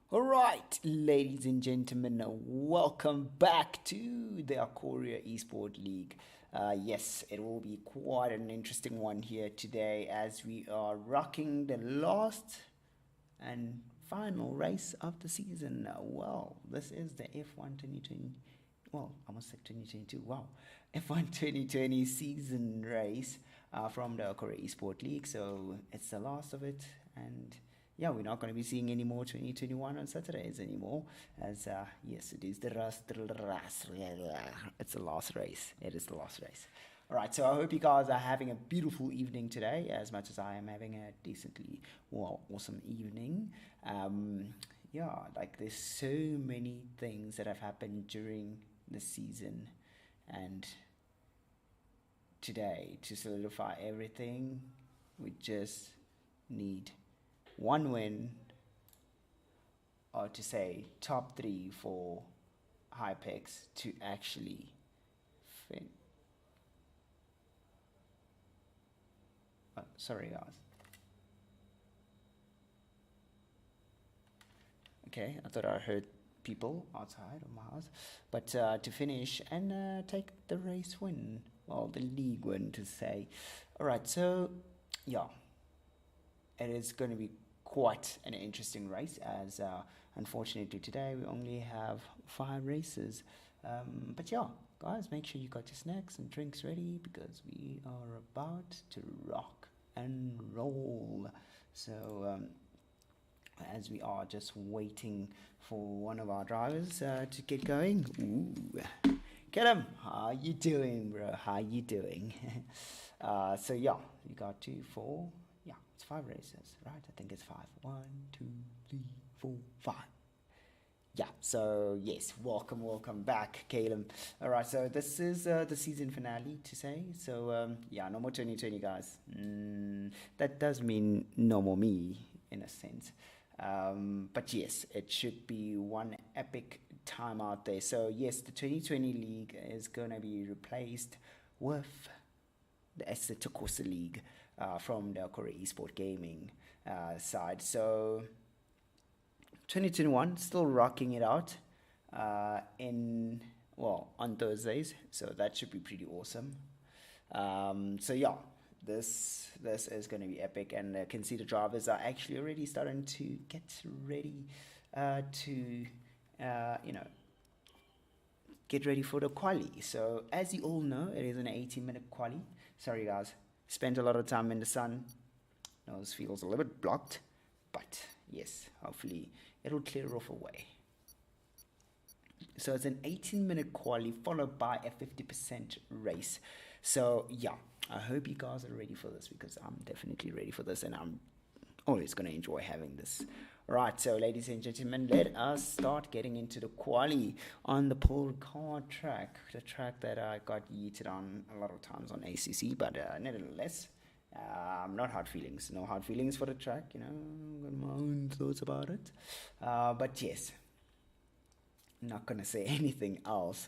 All right, ladies and gentlemen, welcome back to the Acoria eSport League. Yes, it will be quite an interesting one here today as we are rocking the last and final race of the season. Well, this is the F1 2020. Well, I must say 2022. Wow, F1 2020 season race from the Acoria eSport League. So it's the last of it, and yeah, we're not going to be seeing any more 2021 on Saturdays anymore. As yes, it is the last. It's the last race. It is the last race. All right, so I hope you guys are having a beautiful evening today, as much as I am having a decently awesome evening. Yeah, like there's so many things that have happened during the season, and today to solidify everything, we just need one win, or to say top three for high picks to actually fin. Sorry, guys. Okay, I thought I heard people outside of my house, but to finish and take the race win, well, the league win to say. All right, so yeah, it is going to be quite an interesting race as unfortunately today we only have 5 races, but yeah, guys, make sure you got your snacks and drinks ready because we are about to rock and roll. So as we are just waiting for one of our drivers to get going. Ooh. Callum, how you doing, bro? How you doing? So yeah, we got 2, 4. Yeah, it's 5 races, right? I think it's 5. 1, 2, 3, 4, 5. Yeah, so yes, welcome back, Caleb. All right, so this is the season finale to say. So yeah, no more 2020, guys. That does mean no more me in a sense. But yes, it should be one epic time out there. So yes, the 2020 league is gonna be replaced with the Acoria League from the Acoria Esport Gaming side. So 2021 still rocking it out in on Thursdays, so that should be pretty awesome. So yeah, this is going to be epic, and I can see the drivers are actually already starting to get ready to get ready for the quali. So as you all know, it is an 18-minute quali. Sorry guys, spent a lot of time in the sun. Nose feels a little bit blocked, but yes, hopefully it'll clear off away. So it's an 18-minute quali followed by a 50% race. So yeah, I hope you guys are ready for this because I'm definitely ready for this, and I'm always going to enjoy having this. Right, so ladies and gentlemen, let us start getting into the quali on the Ricard track, the track that I got yeeted on a lot of times on ACC, but nevertheless, not hard feelings. No hard feelings for the track, got my own thoughts about it. But yes, not gonna say anything else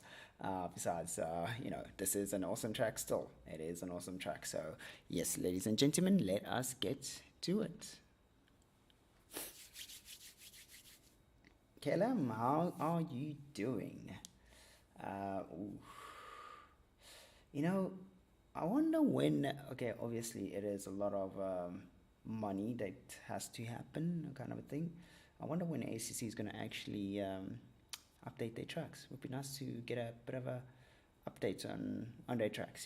besides, this is an awesome track still. It is an awesome track. So yes, ladies and gentlemen, let us get to it. Kellam, how are you doing? I wonder when. Okay, obviously it is a lot of money that has to happen, kind of a thing. I wonder when ACC is going to actually update their tracks. It would be nice to get a bit of a update on their tracks.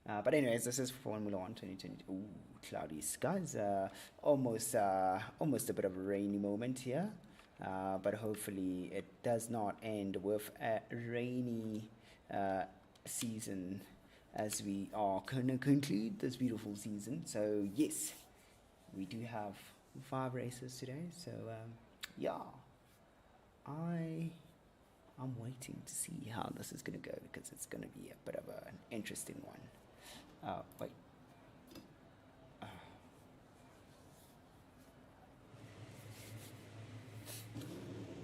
But anyways, this is Formula One 2020. Ooh, cloudy skies. Almost a bit of a rainy moment here. But hopefully it does not end with a rainy season as we are going to conclude this beautiful season. So yes, we do have 5 races today. So yeah, I'm waiting to see how this is going to go because it's going to be a bit of an interesting one. Wait.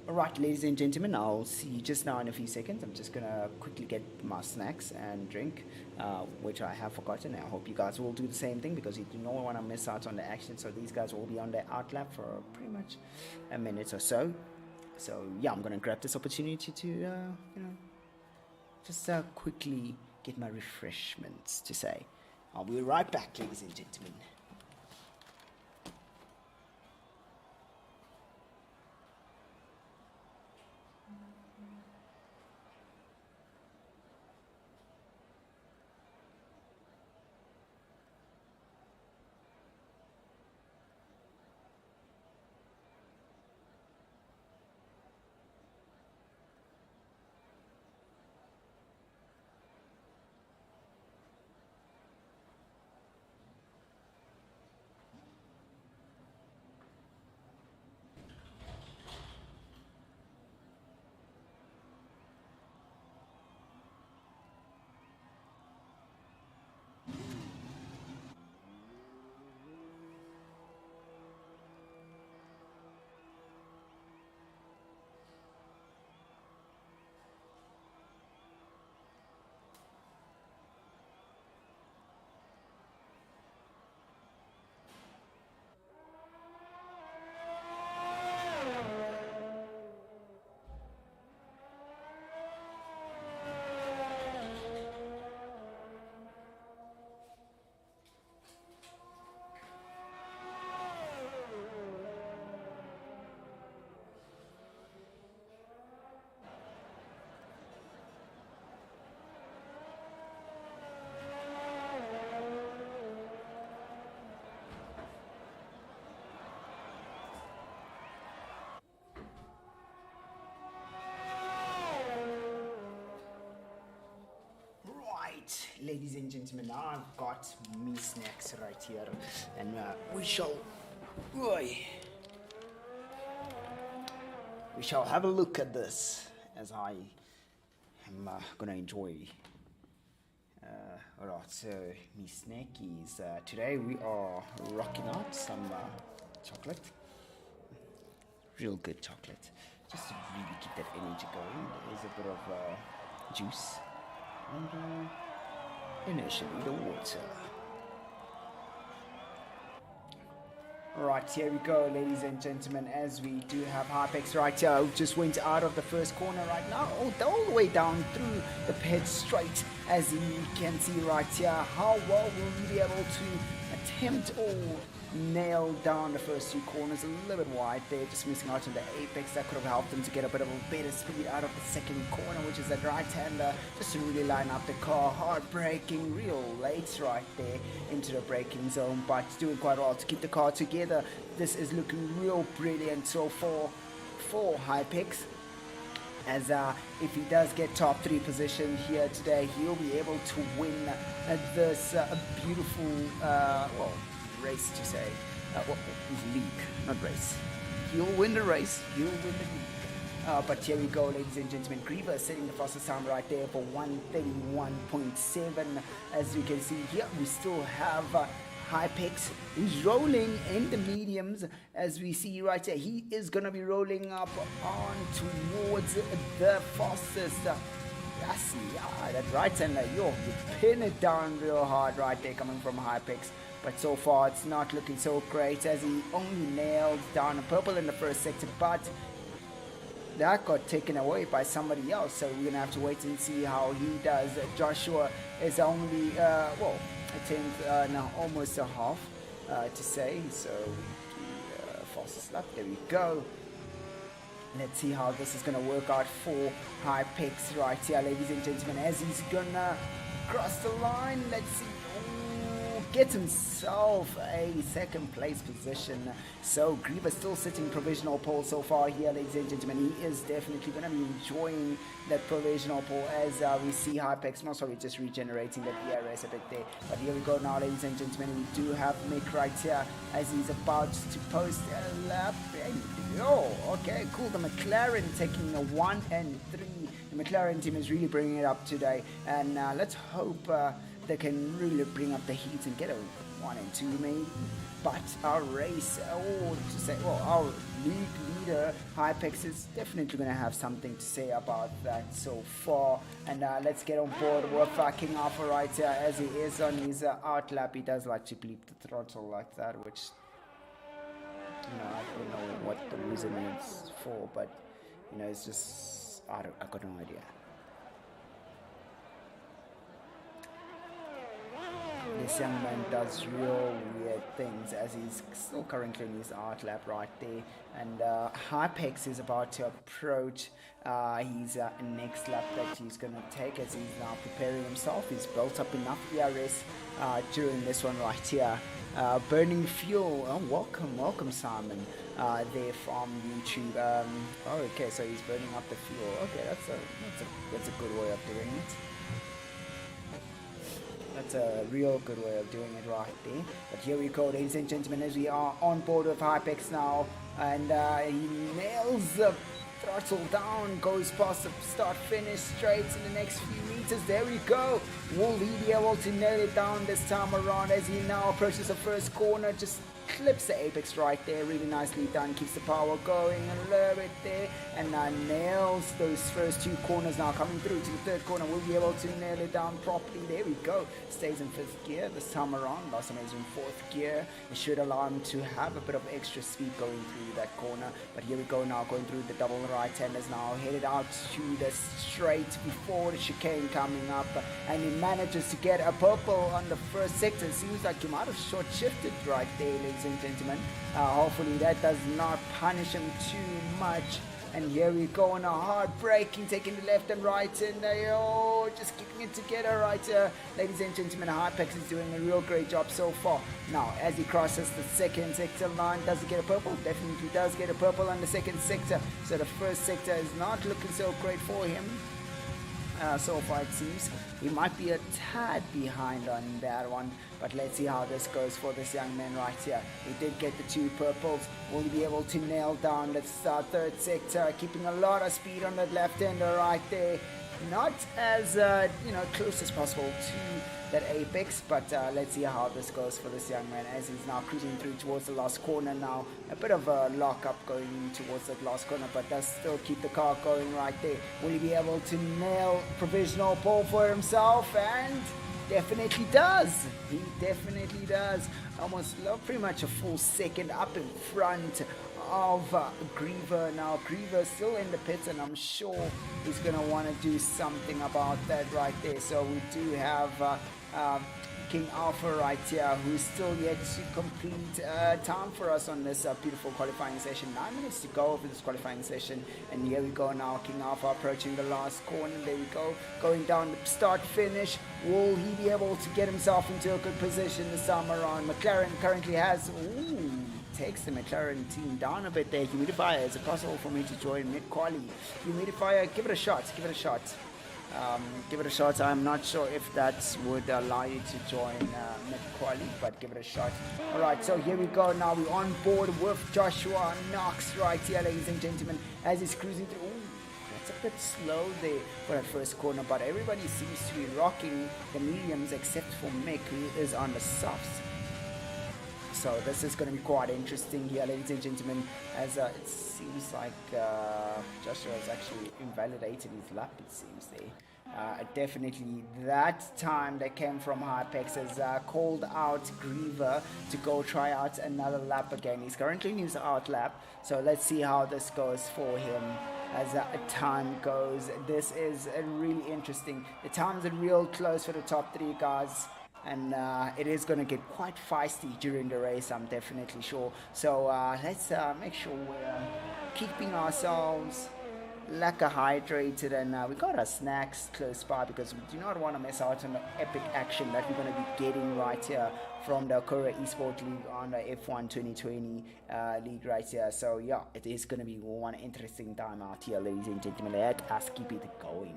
All Right, ladies and gentlemen, I'll see you just now in a few seconds. I'm just gonna quickly get my snacks and drink, which I have forgotten. I hope you guys will do the same thing because you do not want to miss out on the action. So these guys will be on their outlap for pretty much a minute or so. So yeah, I'm gonna grab this opportunity to just quickly get my refreshments to say. I'll be right back, ladies and gentlemen. Ladies and gentlemen, now I've got me snacks right here, and we shall have a look at this as I am gonna enjoy. Alright, so me snackies. Today we are rocking out some chocolate, real good chocolate, just to really keep that energy going. There's a bit of juice and initially the water. Right, here we go, ladies and gentlemen, as we do have Hypex right here, who just went out of the first corner right now, all the way down through the pit straight, as you can see right here. How well will he be able to attempt or nail down the first two corners? A little bit wide there, just missing out on the apex. That could have helped him to get a bit of a better speed out of the second corner, which is that right-hander, just to really line up the car. Hard braking, real late right there into the braking zone, but doing quite well to keep the car together. This is looking real brilliant so far for Hypex, as if he does get top 3 position here today, he'll be able to win this beautiful race to say, league, not race. He'll win the race, he'll win the league. But here we go, ladies and gentlemen. Griever is setting the fastest time right there for 131.7. As you can see here, we still have Hypex who's rolling in the mediums. As we see right here, he is going to be rolling up on towards the fastest. That right-hander, you pin it down real hard right there coming from Hypex. But so far it's not looking so great, as he only nailed down a purple in the first sector, but that got taken away by somebody else, so we're gonna have to wait and see how he does. Joshua is only I think now almost a half to say, so the fastest lap. There we go. Let's see how this is gonna work out for Hypex right here, ladies and gentlemen, as he's gonna cross the line. Let's see. Gets himself a second place position. So Griever still sitting provisional pole so far here, ladies and gentlemen. He is definitely going to be enjoying that provisional pole, as we see Hypex, just regenerating that ERS a bit there. But here we go now, ladies and gentlemen. We do have Mick right here as he's about to post a lap. Okay, cool. The McLaren taking the 1 and 3. The McLaren team is really bringing it up today, and let's hope they can really bring up the heat and get a 1 and 2 maybe. But our race, our league leader Hypex is definitely going to have something to say about that so far. And let's get on board with King Alpha right here, as he is on his out lap. He does like to bleep the throttle like that, which, you know, I don't know what the reason is for, but, you know, it's just, I got no idea. This young man does real weird things, as he's still currently in his art lab right there. And Hypex is about to approach his next lap that he's going to take, as he's now preparing himself. He's built up enough ERS during this one right here. Burning fuel. Oh, welcome Simon there from YouTube. Okay, so he's burning up the fuel. Okay, that's a good way of doing it. That's a real good way of doing it right there. But here we go, ladies and gentlemen, as we are on board with Hypex now. And he nails the throttle down, goes past the start-finish straights in the next few meters. There we go. Will he be able to nail it down this time around, as he now approaches the first corner? Just clips the apex right there, really nicely done, keeps the power going a little bit there, and nails those first 2 corners. Now coming through to the 3rd corner, will be able to nail it down properly. There we go, stays in 5th gear this time around. Last time he was in 4th gear. It should allow him to have a bit of extra speed going through that corner. But here we go now, going through the double right-handers now, headed out to the straight before the chicane coming up, and he manages to get a purple on the first sector. It seems like he might have short-shifted right there, ladies and gentlemen. Hopefully that does not punish him too much. And here we go on a hard braking, taking the left and right, and just keeping it together right here. Ladies and gentlemen, Hypex is doing a real great job so far. Now, as he crosses the 2nd sector line, does he get a purple? Definitely does get a purple on the 2nd sector. So the 1st sector is not looking so great for him. So far it seems he might be a tad behind on that one, but let's see how this goes for this young man right here. He did get the 2 purples. Will he be able to nail down that 3rd sector, keeping a lot of speed on that left-hander right there? Not as close as possible to that apex, but let's see how this goes for this young man, as he's now cruising through towards the last corner now. A bit of a lock-up going towards that last corner, but does still keep the car going right there. Will he be able to nail provisional pole for himself? And definitely does. He definitely does. Almost pretty much a full second up in front of Griever. Now Griever still in the pits, and I'm sure he's going to want to do something about that right there. So we do have King Alpha right here, who's still yet to complete time for us on this beautiful qualifying session. 9 minutes to go for this qualifying session, and here we go now. King Alpha approaching the last corner. There we go, going down the start finish. Will he be able to get himself into a good position this time around? McLaren currently has takes the McLaren team down a bit there. Humidifier, is it possible for me to join mid-quali? Humidifier, give it a shot, give it a shot. Give it a shot. I'm not sure if that would allow you to join mid-quali, but give it a shot. Alright, so here we go now. We're on board with Joshua Knox right here, ladies and gentlemen, as he's cruising through. Ooh, that's a bit slow there for that first corner, but everybody seems to be rocking the mediums except for Mick, who is on the softs. So this is going to be quite interesting here, ladies and gentlemen, as it seems like Joshua has actually invalidated his lap, it seems there. Definitely that time that came from Hypex has called out Griever to go try out another lap again. He's currently in his out lap, so let's see how this goes for him as time goes. This is really interesting. The times are real close for the top 3 guys. And it is going to get quite feisty during the race, I'm definitely sure. So let's make sure we're keeping ourselves lekker hydrated, and we got our snacks close by, because we do not want to miss out on the epic action that we're going to be getting right here from the Acoria eSport League on the F1 2020 league right here. So yeah, it is going to be one interesting time out here, ladies and gentlemen. Let us keep it going.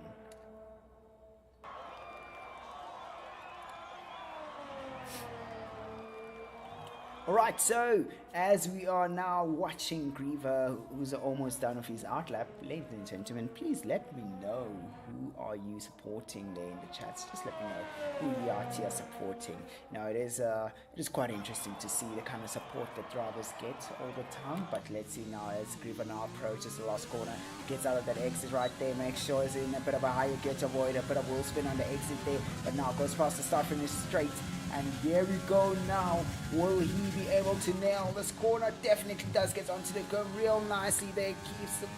Alright, so as we are now watching Griever, who's almost done with his art lap, ladies and gentlemen, please let me know who are you supporting there in the chats. Just let me know who you are here supporting. Now it is quite interesting to see the kind of support that drivers get all the time. But let's see now as Griever now approaches the last corner, gets out of that exit right there, makes sure he's in a bit of a higher gear to avoid a bit of wheel spin on the exit there, but now goes past the start finish straight. And here we go now. Will he be able to nail this corner? Definitely does. Gets onto the go real nicely there. Keeps the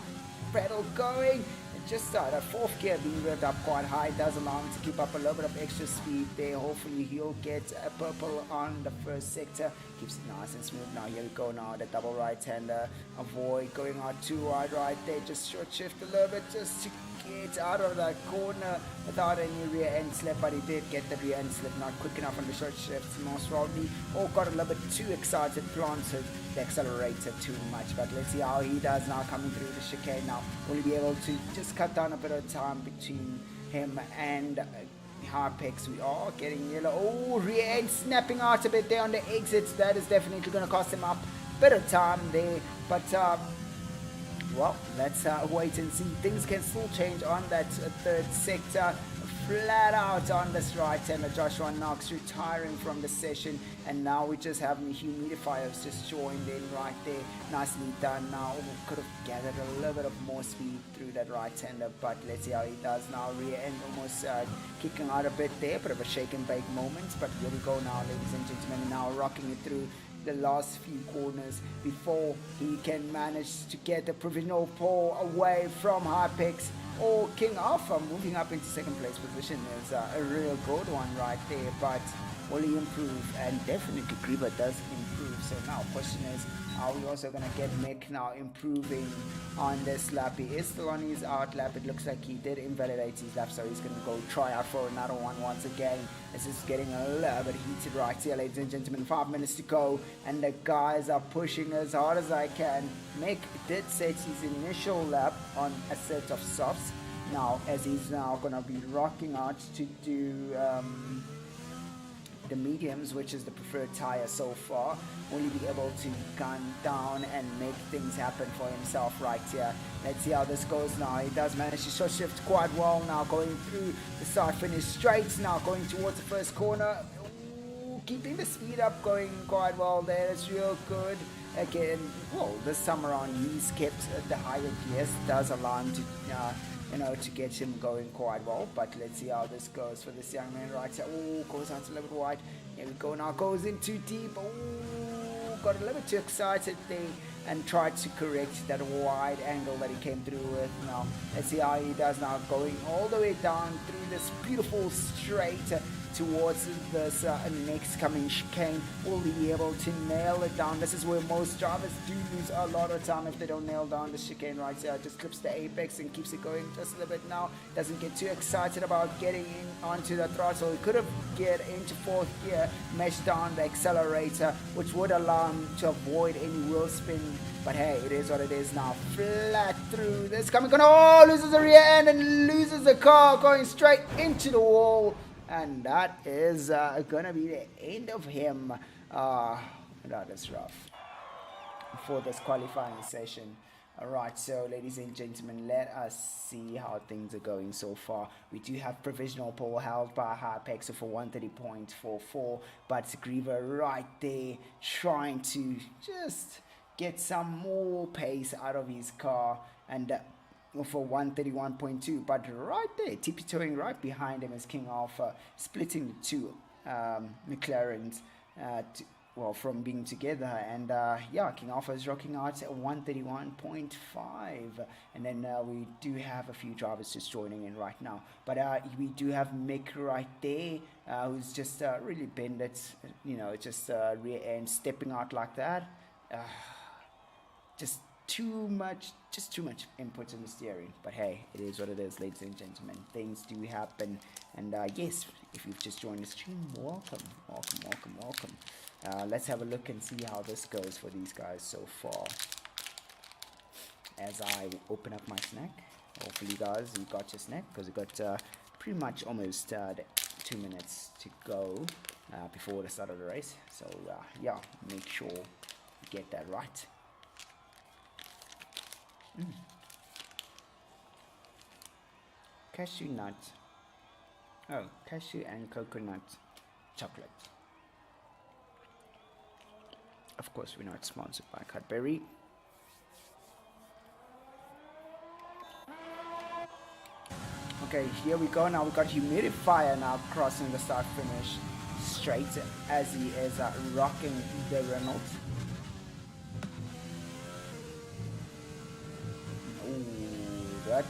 pedal going. And just that fourth gear being revved up quite high does allow him to keep up a little bit of extra speed there. Hopefully he'll get a purple on the first sector. Keeps it nice and smooth. Now here we go now. The double right-hander. Avoid going out too wide right there. Just short shift a little bit just to get out of that corner without any rear end slip, but he did get the rear end slip, not quick enough on the short shifts most probably, or got a little bit too excited, planted the accelerator too much. But let's see how he does now coming through the chicane. Now will he be able to just cut down a bit of time between him and Hypex? We are getting yellow. Oh, rear end snapping out a bit there on the exits. That is definitely going to cost him up a bit of time there, but well, let's wait and see. Things can still change on that third sector. Flat out on this right-hander. Joshua Knox retiring from the session, and now we just have the humidifiers just joined in right there. Nicely done. Now could have gathered a little bit of more speed through that right-hander, but let's see how he does now. Rear end almost kicking out a bit there, bit of a shake and bake moment, but here we go now, ladies and gentlemen. Now rocking it through the last few corners before he can manage to get the provisional pole away from Hypex or King Alpha. Moving up into second place position is a real good one right there, but will he improve? And definitely Griever does improve. So now question is, are we also going to get Mick now improving on this lap? He is still on his out lap. It looks like he did invalidate his lap, so he's going to go try out for another one once again. This is getting a little bit heated right here, ladies and gentlemen. 5 minutes to go, and the guys are pushing as hard as I can. Mick did set his initial lap on a set of softs. Now, as he's now going to be rocking out to do the mediums, which is the preferred tire so far, will he be able to gun down and make things happen for himself right here? Let's see how this goes now. He does manage to short shift quite well now, going through the start finish straights now, going towards the first corner. Ooh, keeping the speed up, going quite well there. It's real good. Again, well, this time around he's kept the higher gears, does allow him to to get him going quite well. But let's see how this goes for this young man right here. Oh, goes out a little bit wide. Here we go now, goes in too deep. Oh, got a little bit too excited there and tried to correct that wide angle that he came through with. Now let's see how he does now, going all the way down through this beautiful straight towards this next coming chicane. Will he be able to nail it down? This is where most drivers do lose a lot of time if they don't nail down the chicane right here. Just clips the apex and keeps it going just a little bit now. Doesn't get too excited about getting in onto the throttle. He could have get into fourth gear, meshed down the accelerator, which would allow him to avoid any wheel spin. But hey, it is what it is now. Flat through this coming. Oh, loses the rear end and loses the car, going straight into the wall. And that is going to be the end of him. That is rough for this qualifying session. Alright, so ladies and gentlemen, let us see how things are going so far. We do have provisional pole held by Hypex for 130.44, but Griever right there trying to just get some more pace out of his car, and for 131.2, but right there, tippy-toeing right behind him is King Alpha, splitting the two McLarens from being together. And yeah, King Alpha is rocking out at 131.5, and then we do have a few drivers just joining in right now, but we do have Mick right there, who's just really bent it, just rear end stepping out like that. Just too much input in the steering. But hey, it is what it is, ladies and gentlemen. Things do happen. And yes, if you've just joined the stream, welcome. Let's have a look and see how this goes for these guys so far. As I open up my snack, hopefully guys, you got your snack, because we got pretty much almost 2 minutes to go. before the start of the race. So yeah, make sure you get that right. Cashew nut. Oh, cashew and coconut chocolate. Of course, we're not sponsored by Cadbury. Okay, here we go. Now we got Humidifier now crossing the start finish straight as he is rocking the Renault. Ooh, that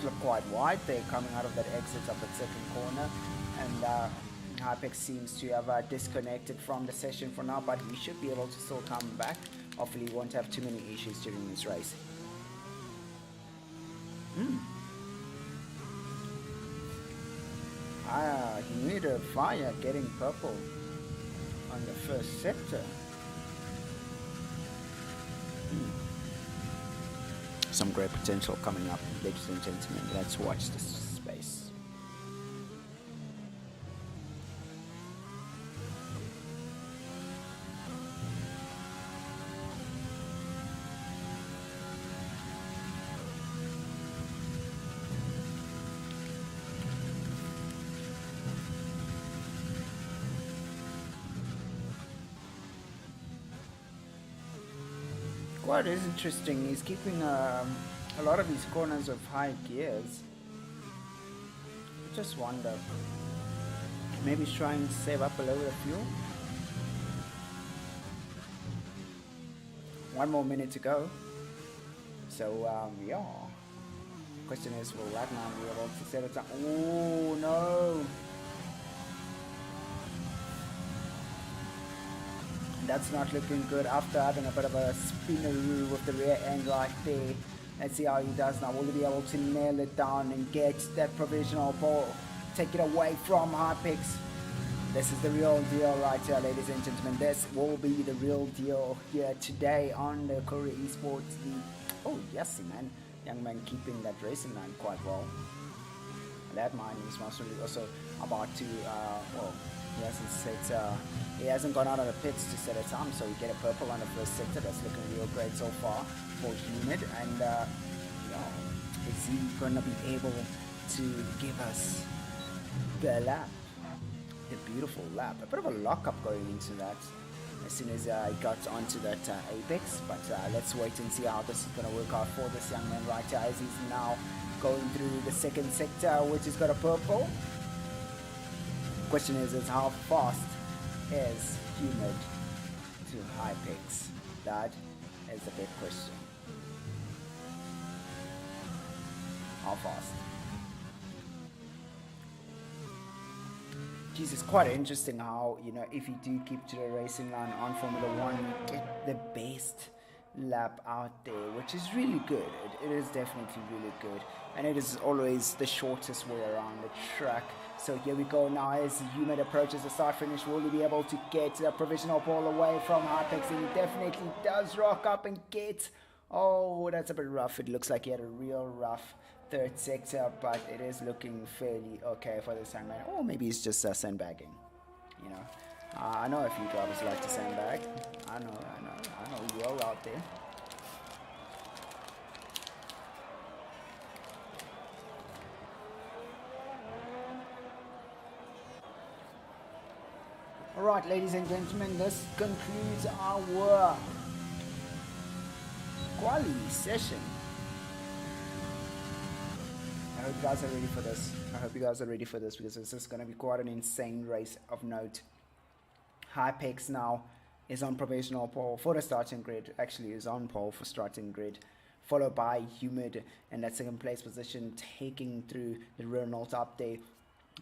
looked quite wide there coming out of that exit of the second corner, and Hypex seems to have disconnected from the session for now, but he should be able to still come back. Hopefully he won't have too many issues during this race. Humidifier getting purple on the first sector. Some great potential coming up, ladies and gentlemen. Let's watch this space. What is interesting, he's keeping a lot of his corners of high gears. Just wonder, maybe he's trying to save up a little bit of fuel. 1 more minute to go. So yeah. Question is, will that man be able to set it up? Oh no! That's not looking good after having a bit of a spinneroo with the rear end right there. Let's see how he does now. Will he be able to nail it down and get that provisional pole? Take it away from Hypex. This is the real deal right here, ladies and gentlemen. This will be the real deal here today on the Acoria eSports League. Oh, yes, man. Young man keeping that racing line quite well. That mine is also about to, well, he hasn't gone out of the pits to set a time, so we get a purple on the first sector. That's looking real great so far for Humid. And is he gonna be able to give us the lap, the beautiful lap? A bit of a lockup going into that as soon as he got onto that apex. But let's wait and see how this is gonna work out for this young man right here, as he's now going through the second sector, which has got a purple. Question is how fast is Humid to Hypex? That is the big question. How fast? Jesus, quite interesting how, if you do keep to the racing line on Formula 1, you get the best lap out there, which is really good. It is definitely really good, and it is always the shortest way around the track. So here we go now as Humid approaches the start finish. Will he be able to get a provisional pole away from Hypex? And he definitely does rock up and get, oh, that's a bit rough. It looks like he had a real rough third sector, but it is looking fairly okay for this young man. Or maybe he's just sandbagging, I know a few drivers like to sandbag. I know you all out there. Alright, ladies and gentlemen, this concludes our quali session. I hope you guys are ready for this. Because this is going to be quite an insane race of note. Hypex now is on provisional pole for the starting grid. Actually is on pole for starting grid, followed by Humid in that second place position, taking through the Renault up there.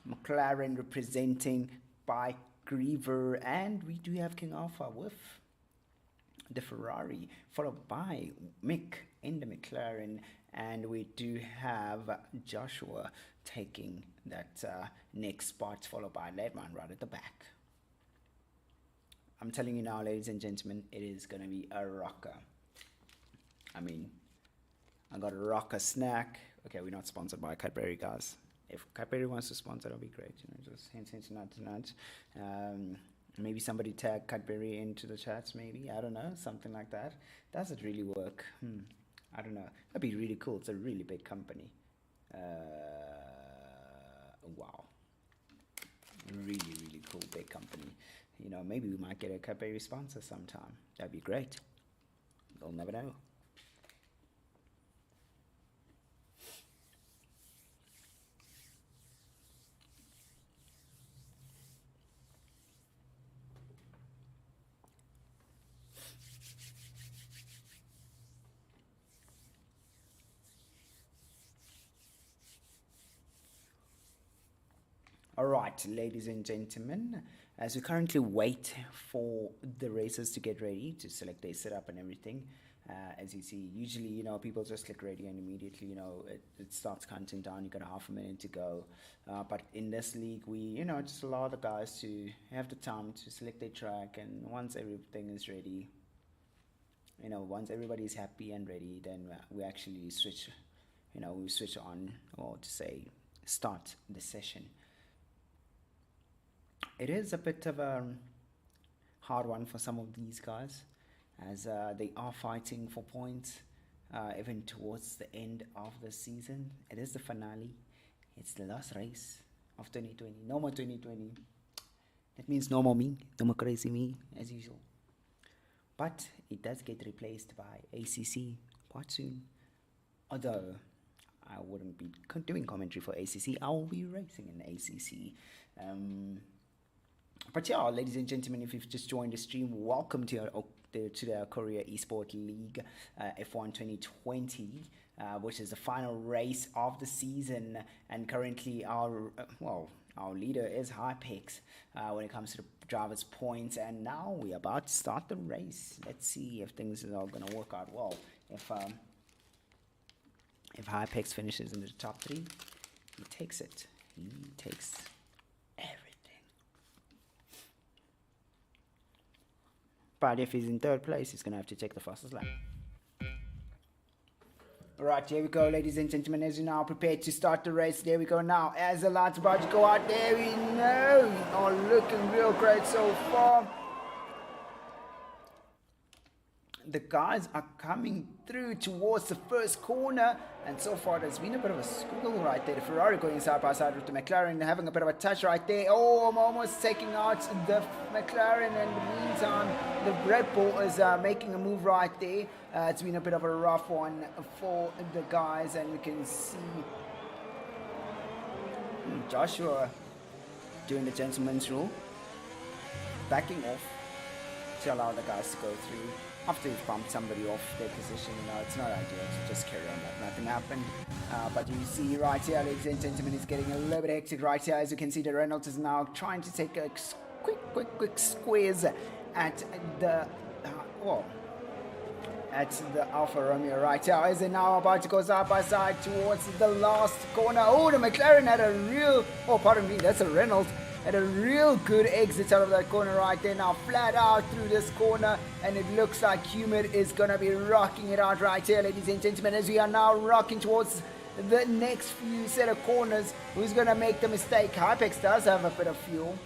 McLaren representing by Griever, and we do have King Alpha with the Ferrari, followed by Mick in the McLaren, and we do have Joshua taking that next spot, followed by Ledman right at the back. I'm telling you now, ladies and gentlemen, it is going to be a rocker. I mean, I got a rocker snack. Okay, we're not sponsored by Cadbury, guys. if Cadbury wants to sponsor, that'll be great. Just hint, nudge. Maybe somebody tag Cadbury into the chats, maybe. I don't know, something like that. Does it really work? I don't know. That'd be really cool. It's a really big company. Wow. Really, really cool, big company. Maybe we might get a Cadbury sponsor sometime. That'd be great. You'll never know. All right, ladies and gentlemen, as we currently wait for the racers to get ready to select their setup and everything, as you see, usually, people just click ready and immediately, it starts counting down. You got half a minute to go. But in this league, we, just allow the guys to have the time to select their track. And once everything is ready, once everybody's happy and ready, then we actually switch, we switch on, or to say, start the session. It is a bit of a hard one for some of these guys, as they are fighting for points even towards the end of the season. It is the finale. It's the last race of 2020. No more 2020. That means no more me, no more crazy me, as usual. But it does get replaced by ACC quite soon. Although I wouldn't be doing commentary for ACC, I will be racing in ACC. But yeah, ladies and gentlemen, if you've just joined the stream, welcome to the Acoria eSport League F1 2020, which is the final race of the season. And currently our leader is Hypex when it comes to the driver's points. And now we're about to start the race. Let's see if things are going to work out well. If Hypex finishes in the top 3, he takes it. He takes everything. But if he's in 3rd place, he's going to have to take the fastest lap. Alright, here we go, ladies and gentlemen, as you now prepared to start the race. There we go now, as the light's about to go out, there we know. Oh, looking real great so far. The guys are coming through towards the first corner, and so far there's been a bit of a squiggle right there. The Ferrari going side by side with the McLaren, having a bit of a touch right there. Oh, I'm almost taking out the McLaren, and in the meantime the Red Bull is making a move right there. It's been a bit of a rough one for the guys, and you can see Joshua doing the gentleman's rule, backing off to allow the guys to go through. After you've bumped somebody off their position, it's not ideal to just carry on like nothing happened. But you see right here, ladies and gentlemen, it's getting a little bit hectic right here. As you can see, the Reynolds is now trying to take a quick squeeze at the Alfa Romeo right here. As they're now about to go side by side towards the last corner. Oh, the McLaren had a real, that's a Reynolds. Had a real good exit out of that corner right there. Now flat out through this corner, and it looks like Humid is going to be rocking it out right here, ladies and gentlemen, as we are now rocking towards the next few set of corners. Who's going to make the mistake? Hypex does have a bit of fuel.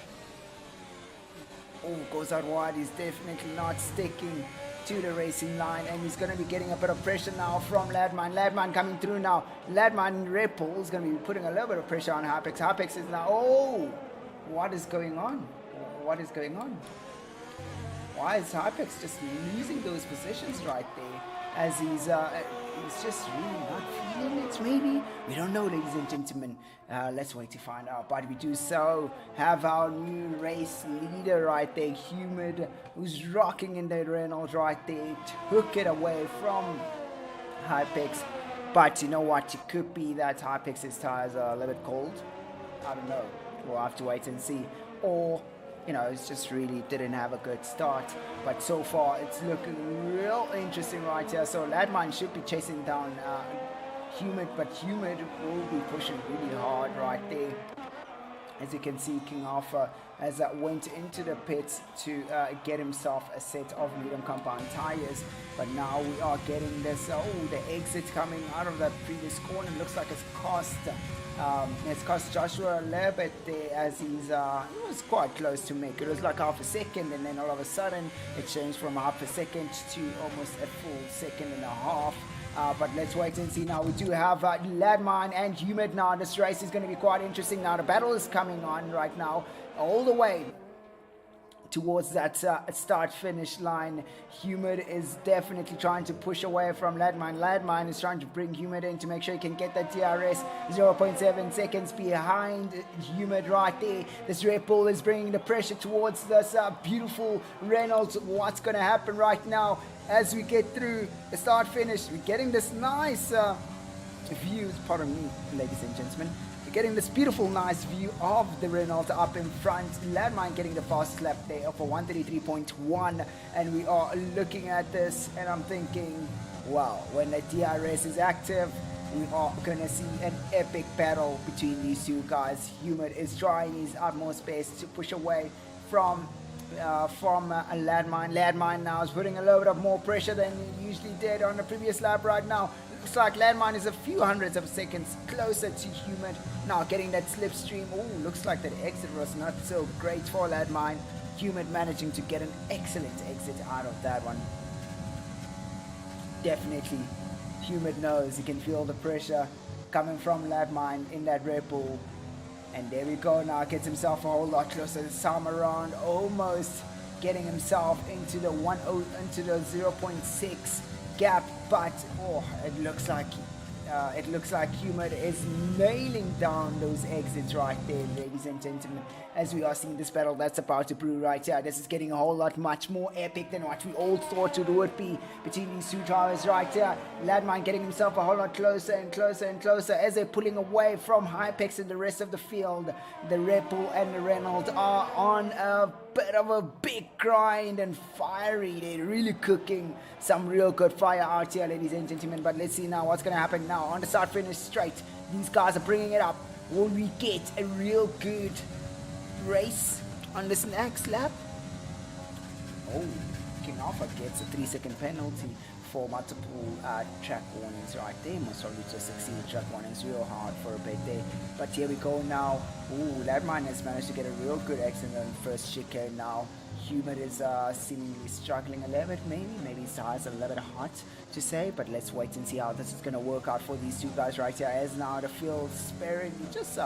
Oh, goes out wide. He's definitely not sticking to the racing line, and he's going to be getting a bit of pressure now from Ladman. Ladman coming through now. Ladman Red Bull is going to be putting a little bit of pressure on Hypex. Hypex is now, what is going on? What is going on? Why is Hypex just losing those positions right there? As he's just really not feeling it, maybe? We don't know, ladies and gentlemen. Let's wait to find out. But we do so have our new race leader right there, Humid, who's rocking in the Reynolds right there. Took it away from Hypex. But you know what? It could be that Hypex's tires are a little bit cold. I don't know. We'll have to wait and see. Or, it's just really didn't have a good start. But so far, it's looking real interesting right here. So Ladmine should be chasing down Humid, but Humid will be pushing really hard right there. As you can see, King Alpha as went into the pits to get himself a set of medium compound tires. But now we are getting this, the exit coming out of that previous corner. Looks like it's cost Joshua a little bit there, as he was quite close to make it. It was like half a second, and then all of a sudden it changed from half a second to almost a full second and a half. But let's wait and see now. We do have Ladmine and Humid now. This race is going to be quite interesting now. The battle is coming on right now, all the way towards that start-finish line. Humid is definitely trying to push away from Ladmine. Ladmine is trying to bring Humid in to make sure he can get that DRS. 0.7 seconds behind Humid right there. This Red Bull is bringing the pressure towards this beautiful Reynolds. What's going to happen right now as we get through the start-finish? We're getting this nice view, pardon me, ladies and gentlemen. Getting this beautiful, nice view of the Renault up in front. Ladmine getting the fast lap there for 133.1, and we are looking at this and I'm thinking, wow, when the DRS is active, we are gonna see an epic battle between these two guys. Humid is trying his utmost best to push away from Ladmine. Ladmine now is putting a little bit of more pressure than he usually did on the previous lap right now. Looks like Ladmine is a few hundreds of seconds closer to Humid. Now getting that slipstream. Oh, looks like that exit was not so great for Ladmine. Humid managing to get an excellent exit out of that one. Definitely, Humid knows he can feel the pressure coming from Ladmine in that Red Bull. And there we go now, gets himself a whole lot closer this time around, almost getting himself into the 0.6 gap, but it looks like Humid is nailing down those exits right there, ladies and gentlemen, as we are seeing this battle that's about to brew right here. This is getting a whole lot much more epic than what we all thought it would be between these two drivers right here. Ladmine getting himself a whole lot closer and closer and closer as they're pulling away from Hypex and the rest of the field. The Red Bull and the Reynolds are on a bit of a big grind and fiery. They're really cooking some real good fire out here, ladies and gentlemen. But let's see now what's going to happen now on the start finish straight. These guys are bringing it up. Will we get a real good race on this next lap? Oh, King Alpha gets a 3-second penalty for multiple track warnings right there. Most probably just exceeded track warnings real hard for a bit there. But here we go now. Ooh, Ladmine has managed to get a real good exit on the first chicane now. Humid is seemingly struggling a little bit, maybe his tires are a little bit hot to say, but let's wait and see how this is going to work out for these two guys right here, as now the field sparingly just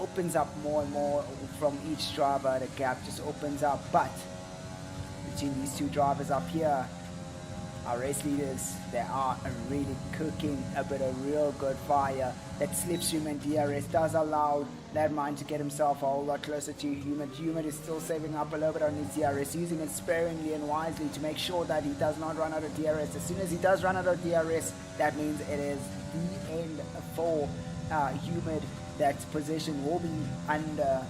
opens up more and more from each driver. The gap just opens up, but between these two drivers up here, our race leaders, they are really cooking a bit of real good fire. That slipstream and DRS does allow Ladmine to get himself a whole lot closer to Humid. Humid is still saving up a little bit on his DRS, using it sparingly and wisely to make sure that he does not run out of DRS. As soon as he does run out of DRS, that means it is the end for Humid. That position will be under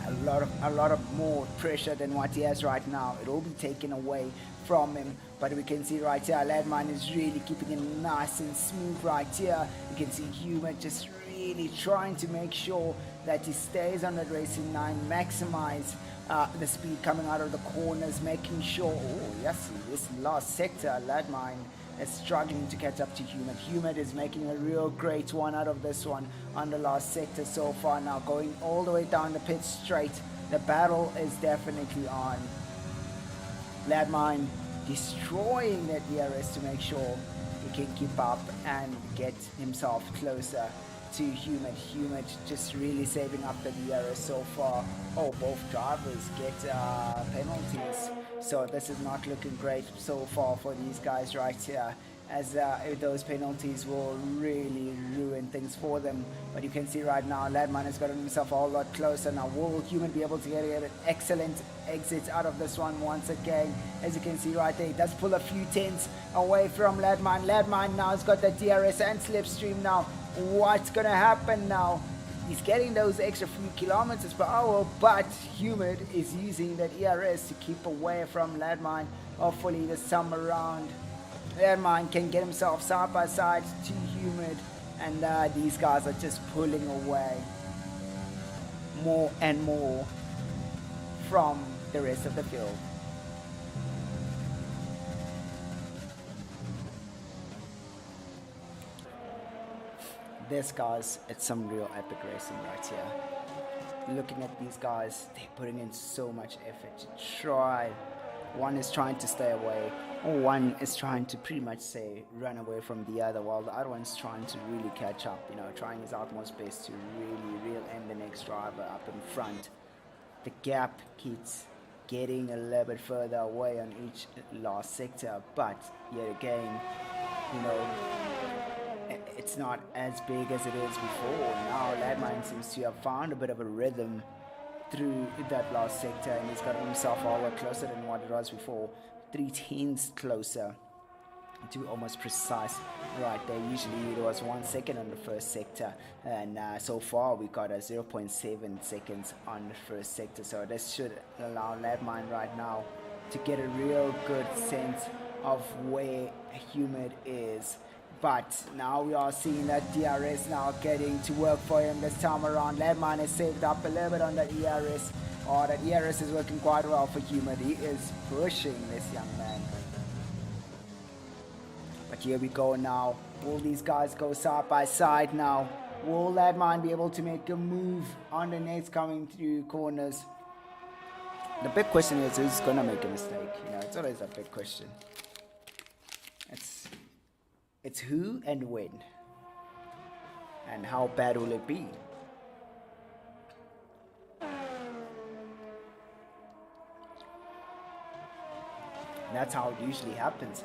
a lot of more pressure than what he has right now. It will be taken away from him, but we can see right here Ladmine is really keeping it nice and smooth right here. You can see Humid just really trying to make sure that he stays on that racing line, maximize the speed coming out of the corners, making sure, this last sector Ladmine is struggling to catch up to Humid. Humid is making a real great one out of this one on the last sector so far now, going all the way down the pit straight. The battle is definitely on. Ladmine destroying that DRS to make sure he can keep up and get himself closer to Humid. Humid just really saving up the DRS so far. Both drivers get penalties, so this is not looking great so far for these guys right here, as those penalties will really ruin things for them. But you can see right now Ladmine has gotten himself a whole lot closer. Now will Humid be able to get an excellent exit out of this one once again? As you can see right there, he does pull a few tenths away from Ladmine. Ladmine now has got the DRS and slipstream now. What's gonna happen now? He's getting those extra few kilometers per hour, but Humid is using that ERS to keep away from Ladmine. Hopefully this time around Ladmine can get himself side by side to Humid, and these guys are just pulling away. more and more from the rest of the field. This, guys, it's some real epic racing right here. Looking at these guys, they're putting in so much effort to try. One is trying to stay away, or one is trying to pretty much say run away from the other, while the other one's trying to really catch up, you know, trying his utmost best to really reel in the next driver up in front. The gap keeps getting a little bit further away on each last sector, but yet again, you know, it's not as big as it is before. Now Ladmine seems to have found a bit of a rhythm through that last sector, and he's got himself a lot closer than what it was before. 3/10 closer to be almost precise right there. Usually it was 1 second on the first sector, and so far we got a 0.7 seconds on the first sector, so this should allow Ladmine right now to get a real good sense of where Humid is. But now we are seeing that DRS now getting to work for him this time around. Ladmine has saved up a little bit on that ERS. Oh, that ERS is working quite well for Humid. He is pushing this young man. But here we go now. Will these guys go side by side now? Will Ladmine be able to make a move on the next coming through corners? The big question is, who's going to make a mistake? You know, it's always a big question. It's who and when, and how bad will it be? That's how it usually happens.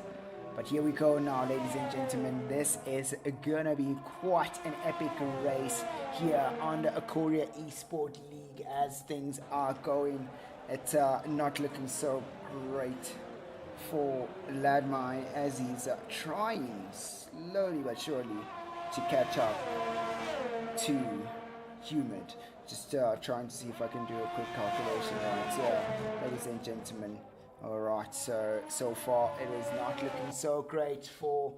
But here we go now, ladies and gentlemen. This is gonna be quite an epic race here on the Acoria eSport League as things are going. It's not looking so great for Ladmine as he's trying slowly but surely to catch up to Humid. Just trying to see if I can do a quick calculation right here, ladies and gentlemen. Alright, so far it is not looking so great for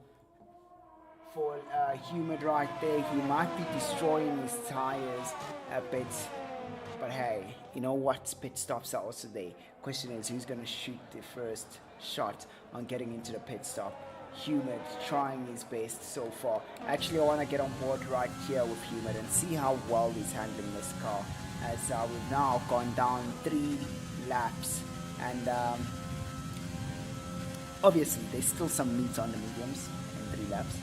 Humid right there. He might be destroying his tires a bit. But hey, you know what? Pit stops are also there. Question is, who's going to shoot the first shot on getting into the pit stop? Humid trying his best so far. Actually, I want to get on board right here with Humid and see how well he's handling this car. As we've now gone down 3 laps. And obviously, there's still some meat on the mediums in 3 laps.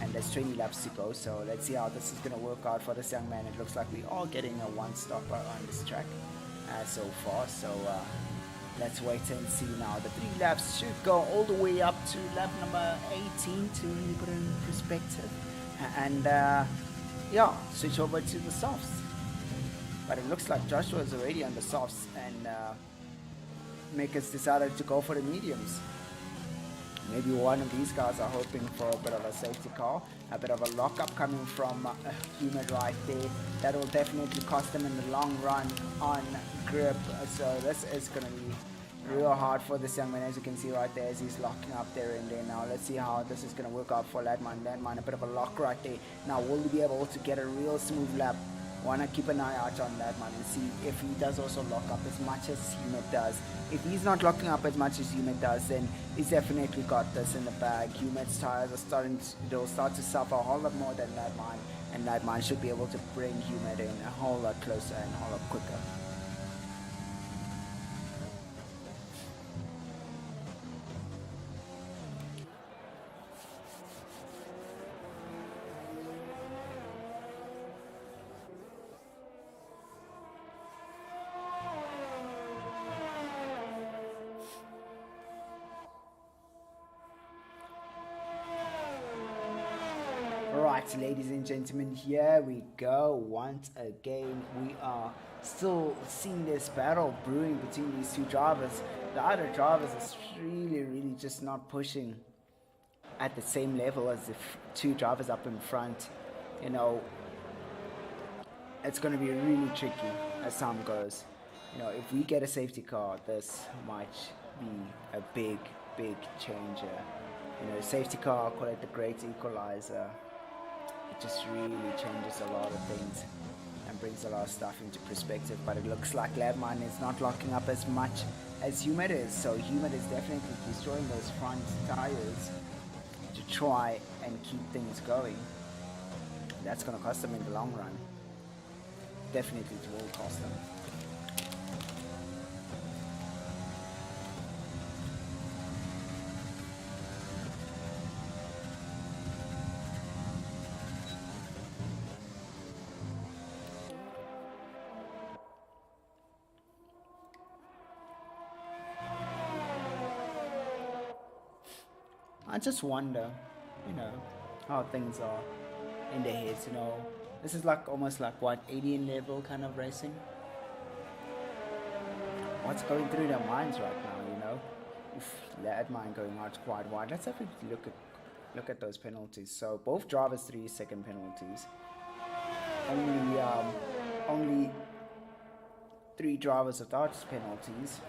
And there's 20 laps to go, so let's see how this is going to work out for this young man. It looks like we are getting a one-stopper on this track so far, so let's wait and see now. The 3 laps should go all the way up to lap number 18 to really put it in perspective, and yeah, switch over to the softs. But it looks like Joshua is already on the softs, and Makers decided to go for the mediums. Maybe one of these guys are hoping for a bit of a safety car, a bit of a lockup coming from Humid right there. That will definitely cost them in the long run on grip. So this is going to be real hard for this young man, as you can see right there, as he's locking up there and there. Now let's see how this is going to work out for Ladmine. Ladmine, a bit of a lock right there. Now will he be able to get a real smooth lap? Want to keep an eye out on Ladmine and see if he does also lock up as much as Humid does. If he's not locking up as much as Humid does, then he's definitely got this in the bag. Humid's tires are they'll start to suffer a whole lot more than Ladmine, and Ladmine should be able to bring Humid in a whole lot closer and a whole lot quicker. Right, ladies and gentlemen, here we go once again. We are still seeing this battle brewing between these 2 drivers. The other drivers is really just not pushing at the same level as the 2 drivers up in front. You know, it's going to be really tricky as time goes. You know, if we get a safety car, this might be a big changer. You know, safety car, call it the great equalizer. It just really changes a lot of things and brings a lot of stuff into perspective, but it looks like Labmine is not locking up as much as Humid is. So Humid is definitely destroying those front tires to try and keep things going. That's going to cost them in the long run. Definitely it will cost them. I just wonder, you know, how things are in their heads, you know. This is like almost like what, alien level kind of racing? What's going through their minds right now, you know? If Ladmine going out quite wide. Let's have a look at those penalties. So both drivers 3-second penalties. Only 3 drivers without penalties.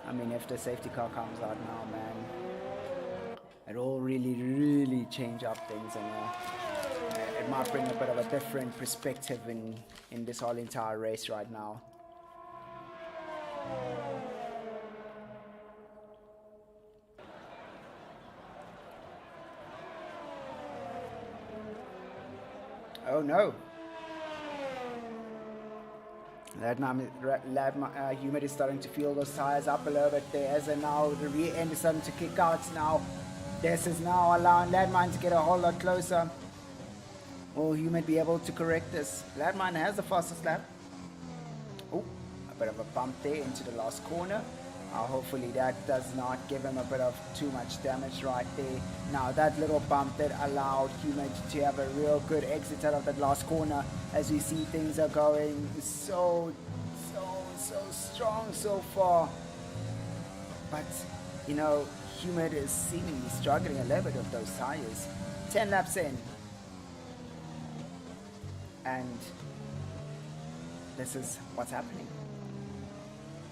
I mean, if the safety car comes out now, man, it'll really change up things, and it might bring a bit of a different perspective in this whole entire race right now. Oh no! Humid is starting to feel those tires up a little bit there, as now the rear end is starting to kick out now. This is now allowing Ladmine to get a whole lot closer. Will Humid be able to correct this? Ladmine has the fastest lap. Oh, a bit of a bump there into the last corner. Hopefully that does not give him a bit of too much damage right there. Now that little bump that allowed Humid to have a real good exit out of that last corner. As we see, things are going so strong so far. But, you know, Humid is seemingly struggling a little bit with those tires. 10 laps in. And this is what's happening.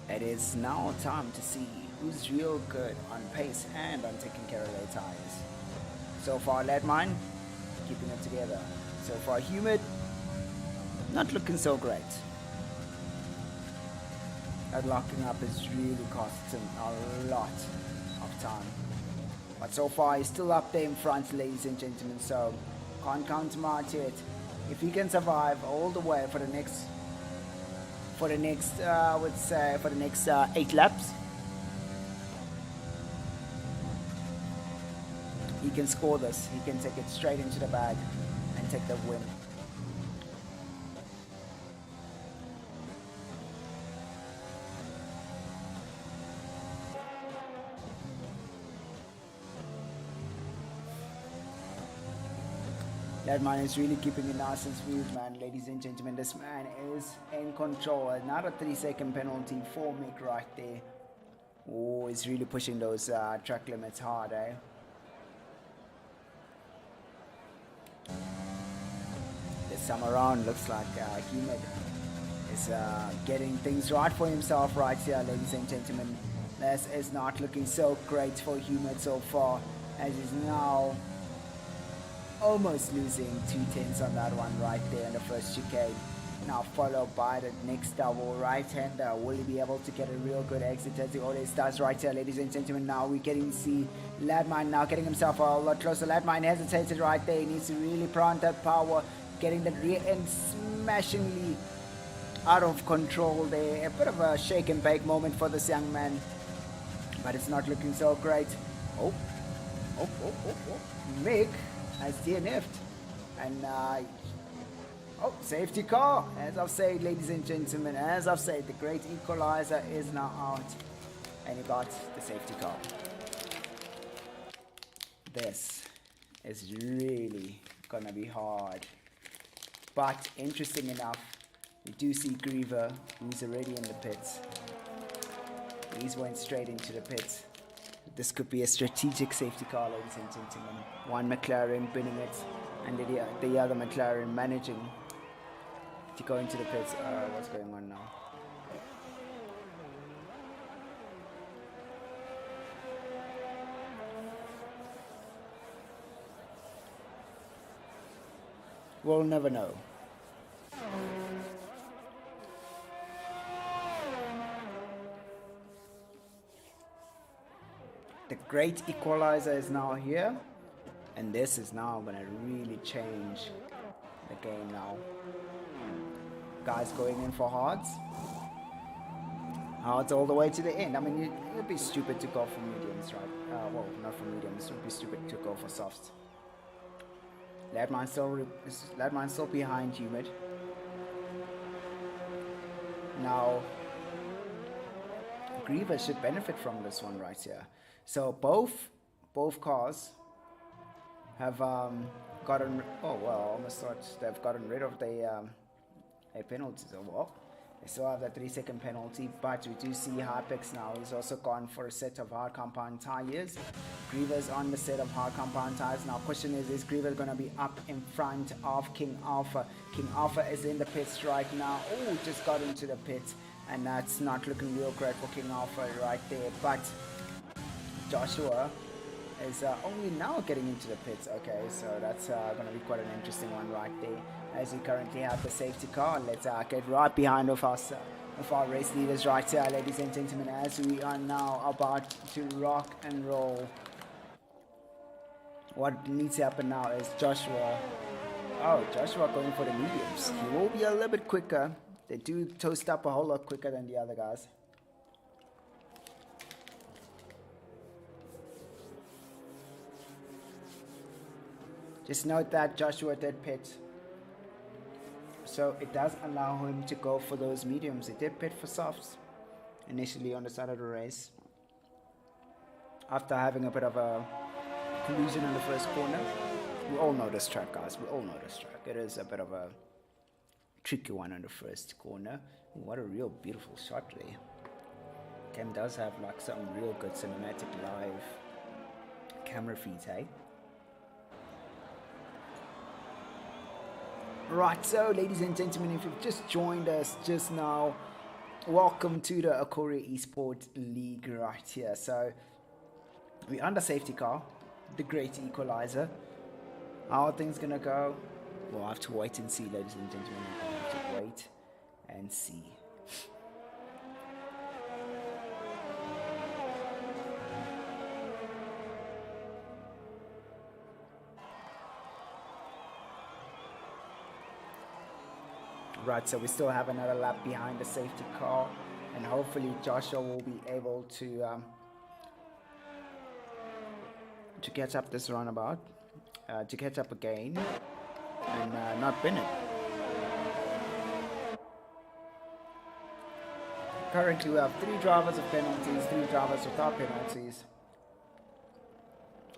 It is now time to see who's real good on pace and on taking care of their tires. So far, Ladmine keeping it together. So far, Humid not looking so great. That locking up has really cost him a lot of time. But so far, he's still up there in front, ladies and gentlemen. So can't count him out yet. If he can survive all the way for the next I would say for the next 8 laps, he can score this. He can take it straight into the bag and take the win. That man is really keeping it nice and smooth, man. Ladies and gentlemen, this man is in control. Another 3-second penalty for Mick right there. Oh, he's really pushing those track limits hard, eh? This time around, looks like Humid is getting things right for himself right here, ladies and gentlemen. This is not looking so great for Humid so far, as he's now almost losing 2/10 on that one right there in the first chicane. Now followed by the next double right-hander. Will he be able to get a real good exit as he always does right here, ladies and gentlemen? Now we're getting to see Ladmine now getting himself a lot closer. Ladmine hesitated right there. He needs to really plant that power, getting the rear end smashingly out of control there. A bit of a shake and bake moment for this young man, but it's not looking so great. Oh. Mick has DNF'd, and safety car. As I've said, ladies and gentlemen, as I've said, the great equalizer is now out, and he got the safety car. This is really gonna be hard, but interesting enough, we do see Griever, who's already in the pits. He's went straight into the pits. This could be a strategic safety car, ladies and gentlemen. One McLaren winning it, and the other McLaren managing to go into the pits. What's going on now? We'll never know. The great equalizer is now here, and this is now going to really change the game now. Guys going in for hards. Hards all the way to the end. I mean, it would be stupid to go for mediums, right? Well, not for mediums. It would be stupid to go for softs. Ladmine's still behind Humid. Now, Griever should benefit from this one right here. So both cars have gotten, oh well, almost thought they've gotten rid of the penalties. So well, they still have that 3-second penalty, but we do see Hypex now. He's also gone for a set of hard compound tires. Griever's on the set of hard compound tires. Now question is Griever going to be up in front of King Alpha? King Alpha is in the pits right now. Oh, just got into the pits, and that's not looking real great for King Alpha right there. But Joshua is only now getting into the pits. Okay, so that's going to be quite an interesting one right there, as we currently have the safety car. Let's get right behind of us, of our race leaders right here, ladies and gentlemen, as we are now about to rock and roll. What needs to happen now is Joshua going for the mediums. He will be a little bit quicker. They do toast up a whole lot quicker than the other guys. Just note that Joshua did pit, so it does allow him to go for those mediums. He did pit for softs initially on the start of the race, after having a bit of a collision in the first corner. We all know this track, guys. We all know this track. It is a bit of a tricky one in the first corner. What a real beautiful shot there. Cam does have like some real good cinematic live camera feeds, hey? Right, so ladies and gentlemen, if you've just joined us just now, welcome to the Acoria eSport League right here. So we're under safety car, the great equalizer. How are things gonna go? We'll have to wait and see, ladies and gentlemen. We'll have to wait and see. Right, so we still have another lap behind the safety car, and hopefully Joshua will be able to catch up this runabout, to catch up again, and not bin it. Currently we have 3 drivers with penalties, 3 drivers without penalties.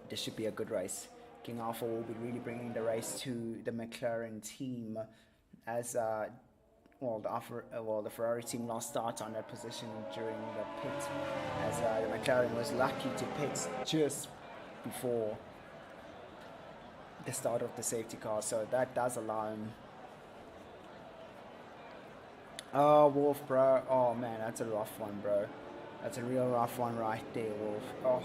This should be a good race. King Alpha will be really bringing the race to the McLaren team, as the Ferrari team lost start on that position during the pit, as the McLaren was lucky to pit just before the start of the safety car, so that does allow him. Oh, Wolf, bro. Oh man, that's a rough one, bro. That's a real rough one right there, Wolf. Oh.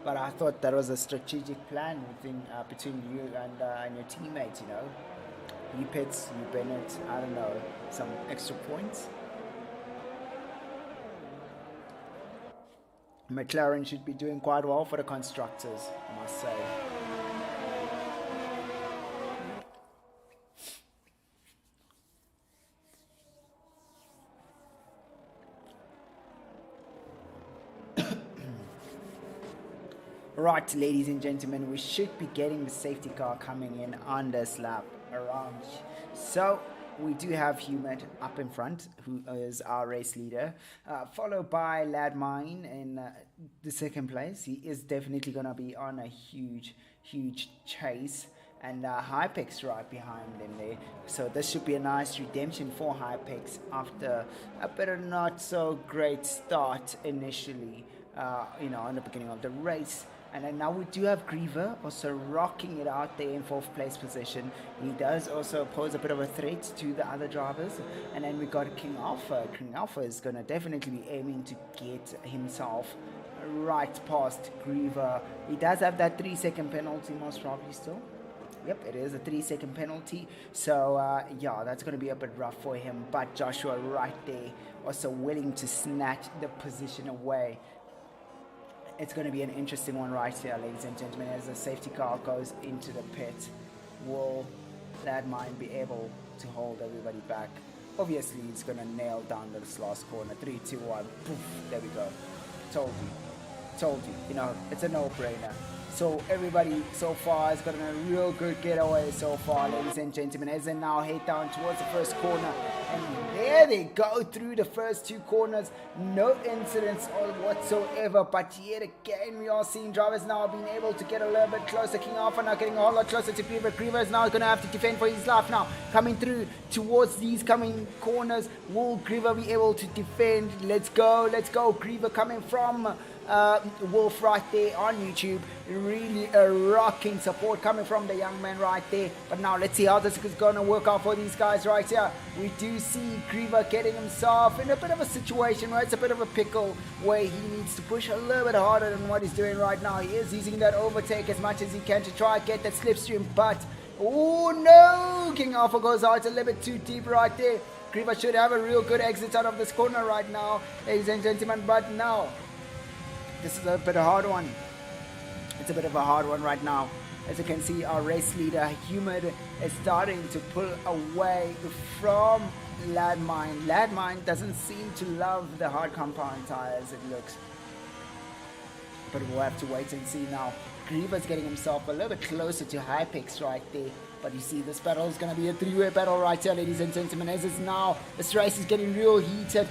But I thought that was a strategic plan between you and your teammates, you know. He pits, you bin it, I don't know, some extra points. McLaren should be doing quite well for the constructors, I must say. Right, ladies and gentlemen, we should be getting the safety car coming in on this lap around. So we do have Humid up in front, who is our race leader, followed by Ladmine in the second place. He is definitely going to be on a huge chase, and Hypex right behind him there. So this should be a nice redemption for Hypex after a bit of not so great start initially, in the beginning of the race. And then now we do have Griever also rocking it out there in 4th place position. He does also pose a bit of a threat to the other drivers. And then we got King Alpha. King Alpha is going to definitely be aiming to get himself right past Griever. He does have that 3-second penalty most probably still. Yep, it is a 3-second penalty. So, yeah, that's going to be a bit rough for him. But Joshua right there also willing to snatch the position away. It's going to be an interesting one right here, ladies and gentlemen, as the safety car goes into the pit. Will Landmine be able to hold everybody back? Obviously, he's going to nail down this last corner. 3, 2, 1. Poof, there we go. Told you. You know, it's a no-brainer. So everybody so far has gotten a real good getaway so far, ladies and gentlemen, as they now head down towards the first corner. And there they go through the first 2 corners. No incidents whatsoever. But yet again, we are seeing drivers now being able to get a little bit closer. King Alpha now getting a whole lot closer to Griever. Griever is now going to have to defend for his life now. Coming through towards these coming corners. Will Griever be able to defend? Let's go. Griever coming from Wolf right there on YouTube. Really a rocking support coming from the young man right there. But now let's see how this is going to work out for these guys right here. We do see Griever getting himself in a bit of a situation where it's a bit of a pickle where he needs to push a little bit harder than what he's doing right now. He is using that overtake as much as he can to try and get that slipstream, but oh no! King Alpha goes out a little bit too deep right there. Griever should have a real good exit out of this corner right now, ladies and gentlemen, but now this is a bit of a hard one. It's a bit of a hard one right now. As you can see, our race leader, Humid, is starting to pull away from Landmine. Landmine doesn't seem to love the hard compound tires, it looks. But we'll have to wait and see now. Griever's getting himself a little bit closer to Hypix right there. But you see, this battle is going to be a 3-way battle right here, ladies and gentlemen. As it's now, this race is getting real heated.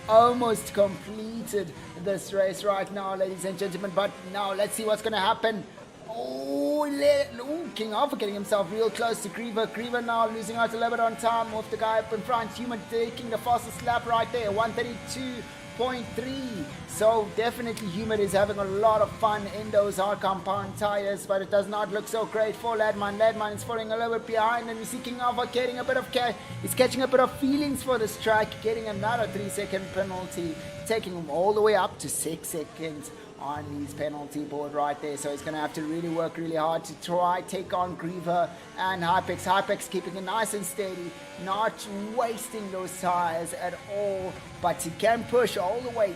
Almost completed this race right now, ladies and gentlemen, but now let's see what's going to happen. King Alpha getting himself real close to Griever. Griever now losing out a little bit on time with the guy up in front. Human taking the fastest lap right there, 132.3. So definitely Human is having a lot of fun in those hard compound tires, but it does not look so great for Landmine. Landmine is falling a little bit behind, and we see King Alpha getting a bit of he's catching a bit of feelings for this track, getting another 3-second penalty, taking him all the way up to 6 seconds on his penalty board right there. So he's going to have to really work really hard to try take on Griever and Hypix. Hypix keeping it nice and steady, not wasting those tires at all, but he can push all the way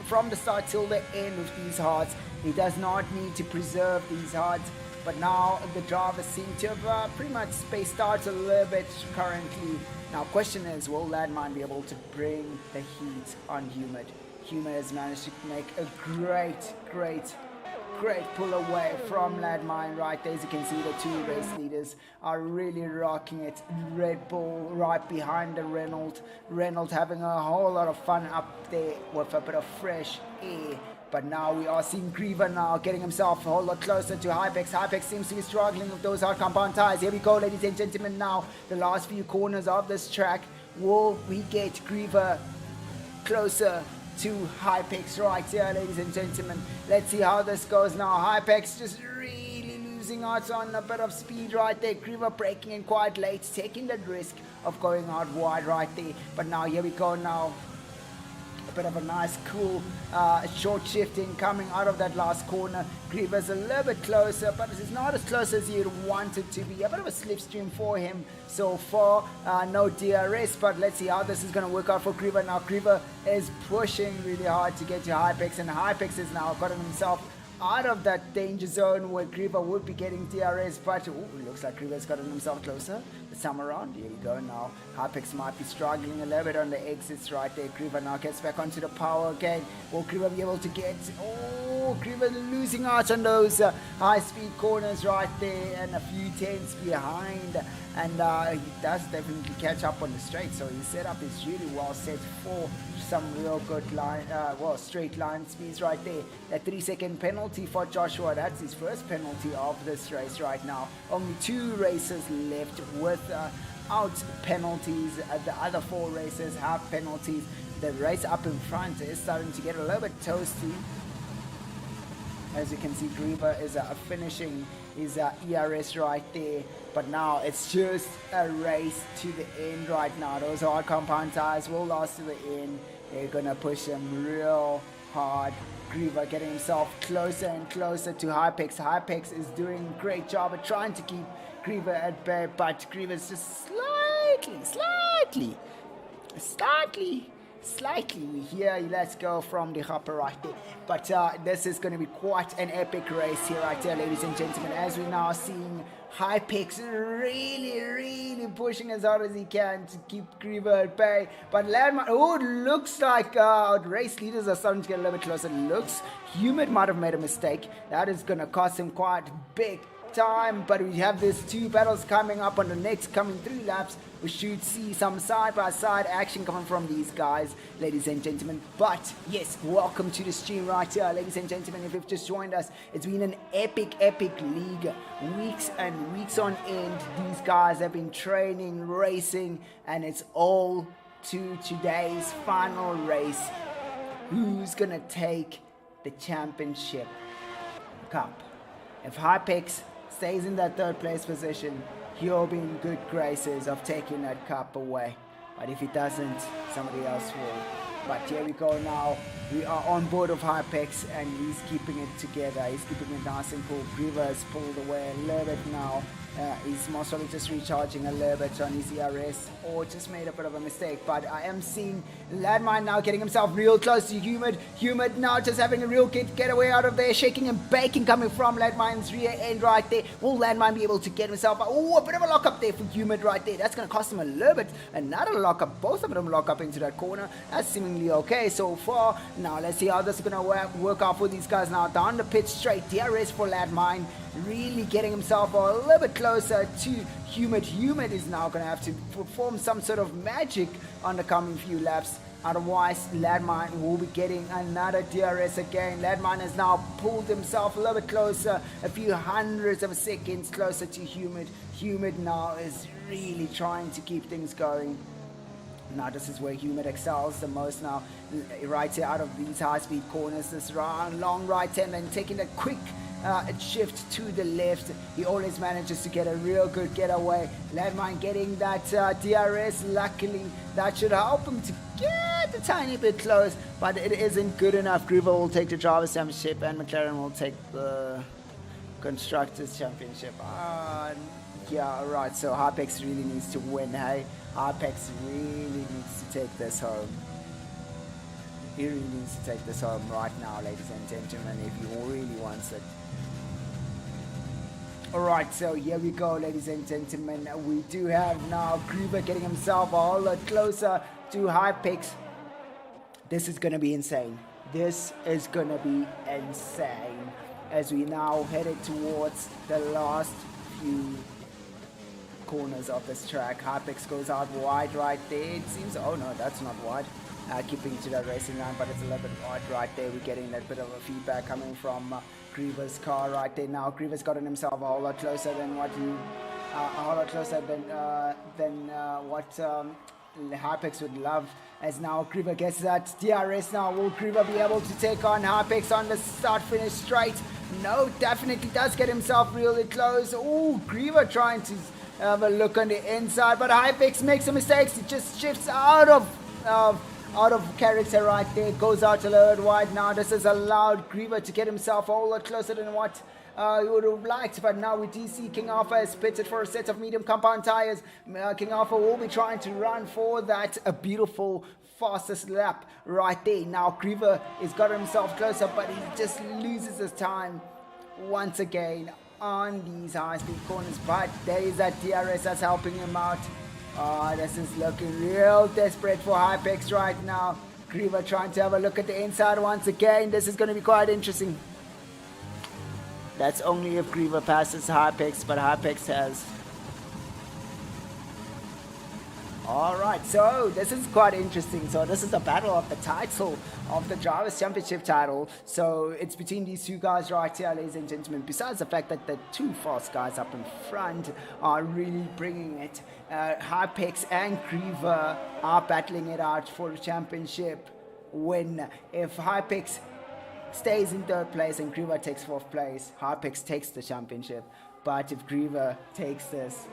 from the start till the end with these hards. He does not need to preserve these hards. But now the drivers seem to have pretty much spaced out a little bit currently. Now question is, will Landmine be able to bring the heat on Humid? Humid has managed to make a great pull away from Landmine right there. As you can see, the 2 race leaders are really rocking it. Red Bull right behind the Renault. Renault having a whole lot of fun up there with a bit of fresh air. But now we are seeing Griever now getting himself a whole lot closer to Hypix. Hypix seems to be struggling with those hard compound tires. Here we go, ladies and gentlemen, now the last few corners of this track. Will we get Griever closer to Hypix right here, ladies and gentlemen? Let's see how this goes now. Hypix just really losing out on a bit of speed right there. Griever breaking in quite late, taking the risk of going out wide right there. But now here we go now. A bit of a nice cool short shifting coming out of that last corner. Griever's a little bit closer, but it's not as close as you'd want it to be. A bit of a slipstream for him so far. No DRS, but let's see how this is going to work out for Griever. Now Griever is pushing really hard to get to Hypix, and Hypix has now gotten himself out of that danger zone where Griever would be getting DRS, but it looks like Griever's gotten himself closer this time around. Here we go now. Hypix might be struggling a little bit on the exits right there. Griever now gets back onto the power again. Will Griever be able to get... Griever losing out on those high-speed corners right there, and a few tenths behind. And he does definitely catch up on the straight, so his setup is really well set for some real good straight line speeds right there. That 3-second penalty for Joshua, that's his first penalty of this race right now. Only 2 races left without penalties. The other 4 races have penalties. The race up in front is starting to get a little bit toasty. As you can see, Griever is finishing his ERS right there. But now it's just a race to the end right now. Those hard compound tires will last to the end. They're going to push him real hard. Griever getting himself closer and closer to Hypix. Hypix is doing a great job at trying to keep Griever at bay, but Griever's just slightly slightly here. Let's go from the hopper right there. But this is going to be quite an epic race here right there, ladies and gentlemen, as we're now seeing Hypex really pushing as hard as he can to keep Griever at bay. But Landmine, oh, it looks like race leaders are starting to get a little bit closer. It looks Humid might have made a mistake. That is going to cost him quite big time, but we have these two battles coming up on the next coming 3 laps. We should see some side-by-side action coming from these guys, ladies and gentlemen. But yes, welcome to the stream right here, ladies and gentlemen. If you've just joined us, it's been an epic league, weeks and weeks on end. These guys have been training, racing, and it's all to today's final race. Who's gonna take the championship cup? If Hypex stays in that 3rd place position, he'll be in good graces of taking that cup away. But if he doesn't, somebody else will. But here we go now. We are on board of Hypex and he's keeping it together. He's keeping it nice and cool. Griever has pulled away a little bit now. He's most probably just recharging a little bit on his ERS or just made a bit of a mistake. But I am seeing Landmine now getting himself real close to Humid. Humid now just having a real getaway out of there, shaking and baking coming from Landmine's rear end right there. Will Landmine be able to get himself? Oh, a bit of a lock up there for Humid right there. That's going to cost him a little bit. Another lock up. Both of them lock up into that corner. That's seemingly okay so far. Now let's see how this is going to work out for these guys now. Down the pit straight. DRS for Landmine. Really getting himself a little bit closer to Humid. Humid is now going to have to perform some sort of magic on the coming few laps. Otherwise, Landmine will be getting another DRS again. Landmine has now pulled himself a little bit closer, a few hundreds of seconds closer to Humid. Humid now is really trying to keep things going. Now this is where Humid excels the most now, right here out of these high-speed corners. This long right hand and taking a quick shift to the left. He always manages to get a real good getaway. Landmine getting that DRS. Luckily, that should help him to get a tiny bit close, but it isn't good enough. Griever will take the Drivers' Championship and McLaren will take the Constructors' Championship. Yeah, right. So Hypex really needs to win, hey? Hypex really needs to take this home. He really needs to take this home right now, ladies and gentlemen, if he really wants it. Alright, so here we go, ladies and gentlemen. We do have now Griever getting himself a whole lot closer to Hypex. This is going to be insane. This is going to be insane. As we now headed towards the last few corners of this track. Hypex goes out wide right there. It seems, oh no, that's not wide. Keeping to that racing line, but it's a little bit wide right there. We're getting that bit of a feedback coming from Griever's car right there. Now Griever's gotten himself a whole lot closer than what Hypex would love. As now Griever gets that DRS now. Will Griever be able to take on Hypex on the start-finish straight? No, definitely does get himself really close. Oh, Griever trying to have a look on the inside, but Hypex makes some mistakes. It just shifts out of character right there. Goes out a little bit wide now. This has allowed Griever to get himself a whole lot closer than what he would have liked. But now we do see King Alpha has pitted for a set of medium compound tires. King Alpha will be trying to run for that a beautiful fastest lap right there. Now Griever has got himself closer, but he just loses his time once again on these high-speed corners. But there is that DRS that's helping him out. This is looking real desperate for Hypex right now. Griever trying to have a look at the inside once again. This is going to be quite interesting. That's only if Griever passes Hypex, but Hypex has. Alright, so this is quite interesting. So this is a battle of the title of the Drivers' Championship title. So it's between these two guys right here, ladies and gentlemen. Besides the fact that the two fast guys up in front are really bringing it. Hypex and Griever are battling it out for the championship win. If Hypex stays in 3rd place and Griever takes 4th place, Hypex takes the championship. But if Griever takes this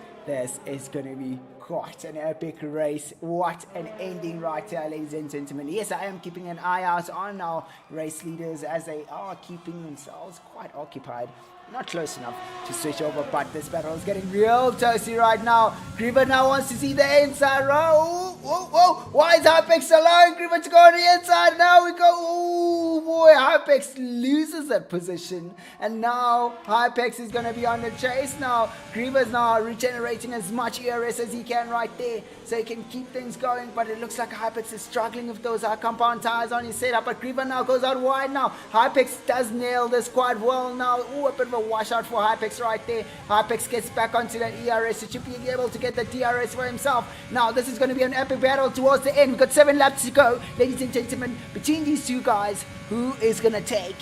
is going to be quite an epic race. What an ending right here, ladies and gentlemen. Yes, I am keeping an eye out on our race leaders as they are keeping themselves quite occupied. Not close enough to switch over, but this battle is getting real toasty right now. Griever now wants to see the inside row. whoa. Why is Hypex allowing Griever to go on the inside? Now we go. Oh boy, Hypex loses that position. And now Hypex is going to be on the chase now. Griever's now regenerating as much ERS as he can right there, so he can keep things going. But it looks like Hypex is struggling with those compound tires on his setup. But Griever now goes out wide now. Hypex does nail this quite well now. Oh, a bit of a washout for Hypex right there. Hypex gets back onto that ERS. He should be able to get the DRS for himself. Now this is going to be an epic battle towards the end. We've got 7 laps to go, ladies and gentlemen, between these two guys. Who is going to take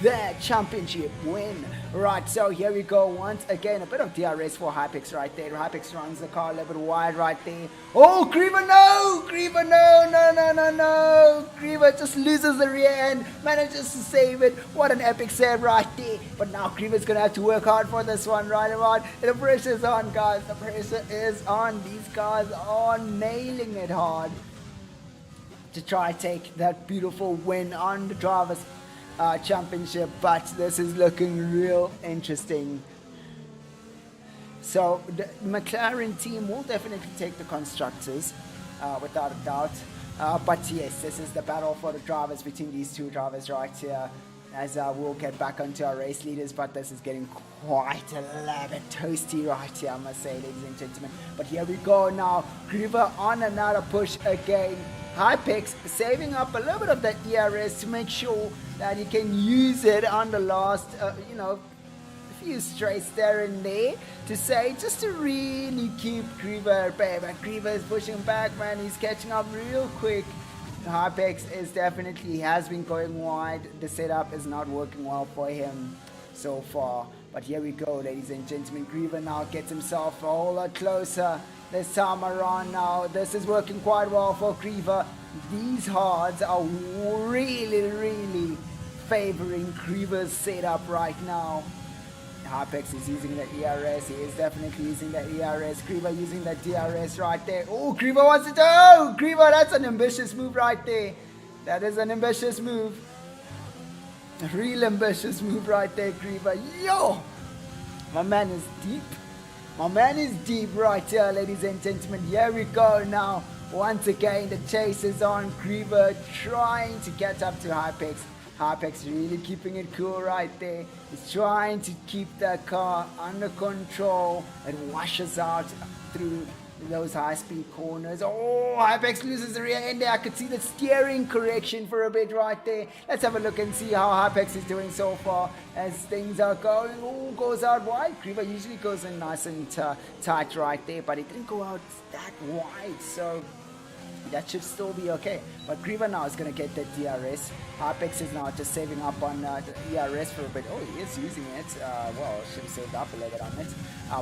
the championship win? Right, so here we go once again. A bit of DRS for Hypex right there. Hypex runs the car a little bit wide right there. Oh, Griever, no! Griever, no! Griever just loses the rear end, manages to save it. What an epic save right there. But now Griever's going to have to work hard for this one right around. The pressure's on, guys. The pressure is on. These guys are nailing it hard to try to take that beautiful win on the Drivers' Championship, but this is looking real interesting. So the McLaren team will definitely take the constructors, without a doubt. But yes, this is the battle for the drivers between these two drivers right here. As we'll get back onto our race leaders, but this is getting quite a little bit toasty right here, I must say, ladies and gentlemen. But here we go now. Griever on another push again. Hypex saving up a little bit of that ERS to make sure that he can use it on the last, few straights there and there to say, just to really keep Griever at bay. But Griever is pushing back, man. He's catching up real quick. Hypex is definitely has been going wide. The setup is not working well for him so far. But here we go, ladies and gentlemen. Griever now gets himself a whole lot closer this time around now. This is working quite well for Griever. These hards are really favoring Griever's setup right now. Hypex is using the ERS. He is definitely using the ERS. Griever using the DRS right there. Oh, Griever wants it. Oh, Griever, that's an ambitious move right there. That is an ambitious move. A real ambitious move right there, Griever. Yo! My man is deep. My man is deep right here, ladies and gentlemen. Here we go now. Once again, the chase is on. Griever trying to catch up to Hypex. Hypex really keeping it cool right there. He's trying to keep that car under control. It washes out through those high-speed corners. Oh, Hypex loses the rear end there. I could see the steering correction for a bit right there. Let's have a look and see how Hypex is doing so far as things are going. Oh, goes out wide. Griever usually goes in nice and tight right there, but it didn't go out that wide, so that should still be okay. But Griever now is going to get that DRS. Hypex is now just saving up on the ERS for a bit. Oh, he is using it. Well, should have saved up a little bit on it.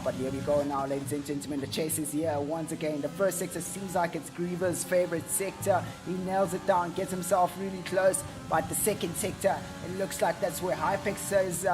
But here we go now, ladies and gentlemen. The chase is here once again. The first sector seems like it's Griever's favorite sector. He nails it down, gets himself really close. But the second sector, it looks like that's where Hypex is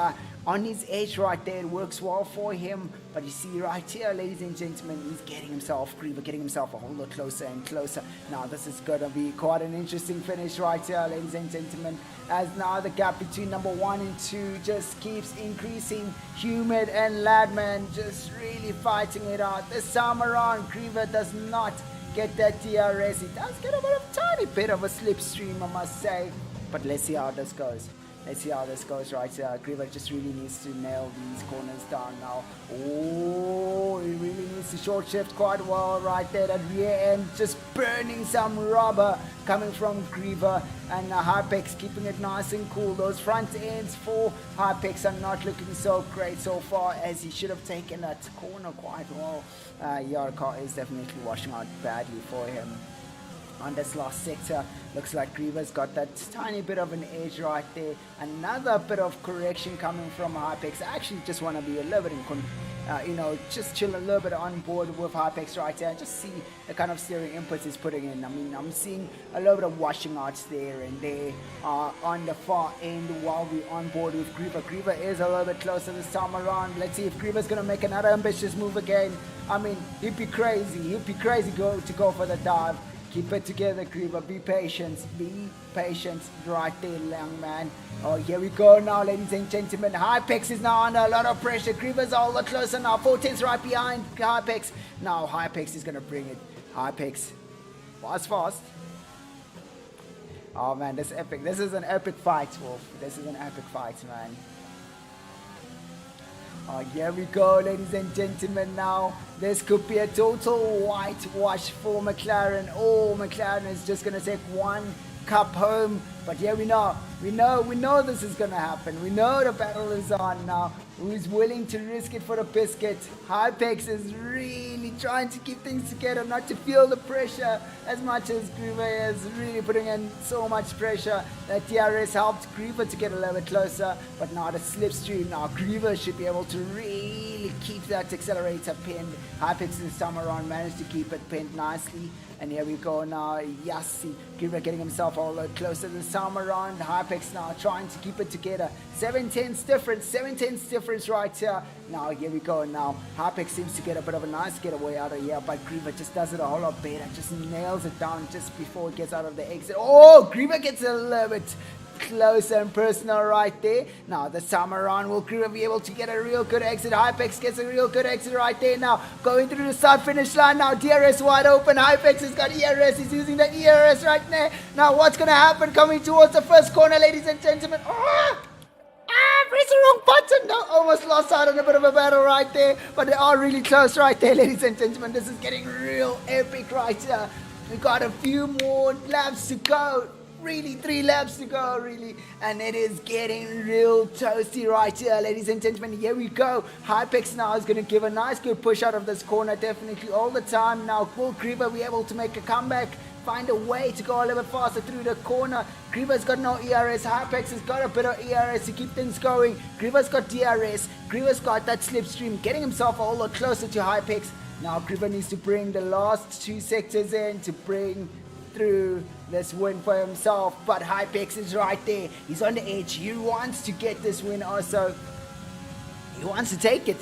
on his edge right there. It works well for him. But you see right here, ladies and gentlemen, he's getting himself, Griever getting himself a whole lot closer and closer. Now this is going to be quite an interesting finish right here, ladies and gentlemen, as now the gap between number 1 and 2 just keeps increasing. Humid and Ladman just really fighting it out. This time around, Griever does not get that DRS. He does get a tiny bit of a slipstream, I must say. But let's see how this goes. Let's see how this goes right here. Griever just really needs to nail these corners down now. Oh, he really needs to short shift quite well right there. That rear end just burning some rubber coming from Griever. And Hypex keeping it nice and cool. Those front ends for Hypex are not looking so great so far, as he should have taken that corner quite well. Your car is definitely washing out badly for him. On this last sector, looks like Griever's got that tiny bit of an edge right there. Another bit of correction coming from Hypex. I actually just want to be a little bit just chill a little bit on board with Hypex right there and just see the kind of steering inputs he's putting in. I mean, I'm seeing a little bit of washing outs there and there on the far end while we're on board with Griever. Griever is a little bit closer this time around. Let's see if Griever's going to make another ambitious move again. I mean, he'd be crazy. He'd be crazy to go for the dive. Keep it together, Griever. Be patient. Be patient right there, young man. Oh, here we go now, ladies and gentlemen. Hypex is now under a lot of pressure. Griever's all the closer now. 14's right behind Hypex. Now Hypex is going to bring it. Hypex Fast. Oh man, this is epic. This is an epic fight, Wolf. This is an epic fight, man. Oh, here we go, ladies and gentlemen. Now, this could be a total whitewash for McLaren. Oh, McLaren is just going to take one cup home. But here we know this is going to happen. We know the battle is on now. Who's willing to risk it for the biscuit? Hypex is really trying to keep things together, not to feel the pressure as much as Griever is really putting in so much pressure. That DRS helped Griever to get a little bit closer, but now the slipstream. Now Griever should be able to really keep that accelerator pinned. Hypex this time around managed to keep it pinned nicely. And here we go now, Yassi, Griever getting himself a lot closer this time around. Hypex now trying to keep it together. 7/10 difference right here. Now here we go now. Hypex seems to get a bit of a nice getaway out of here, but Griever just does it a whole lot better. Just nails it down just before it gets out of the exit. Oh, Griever gets a little bit close and personal right there. Now this time around, will Griever be able to get a real good exit? Hypex gets a real good exit right there. Now going through the start finish line. Now DRS wide open. Hypex has got ERS. He's using the ERS right there. Now what's going to happen coming towards the first corner, ladies and gentlemen? Press the wrong button. No, almost lost out on a bit of a battle right there, but they are really close right there, ladies and gentlemen. This is getting real epic right here. We got a few more laps to go. Really, 3 laps to go, really. And it is getting real toasty right here, ladies and gentlemen. Here we go. Hypex now is going to give a nice, good push out of this corner, definitely all the time. Now, will Griever be able to make a comeback? Find a way to go a little bit faster through the corner. Griever's got no ERS. Hypex has got a bit of ERS to keep things going. Griever's got DRS. Griever's got that slipstream, getting himself a whole lot closer to Hypex. Now, Griever needs to bring the last 2 sectors in to bring through this win for himself, but Hypex is right there. He's on the edge. He wants to get this win also. He wants to take it.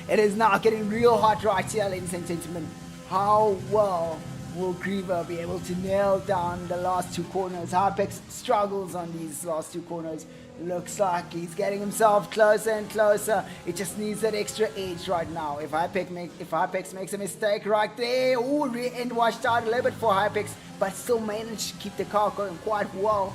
It is now getting real hot right here, ladies and gentlemen. How well will Griever be able to nail down the last 2 corners? Hypex struggles on these last 2 corners. Looks like he's getting himself closer and closer. It just needs that extra edge right now. If Hypex makes a mistake right there, end washed out a little bit for Hypex, but still managed to keep the car going quite well,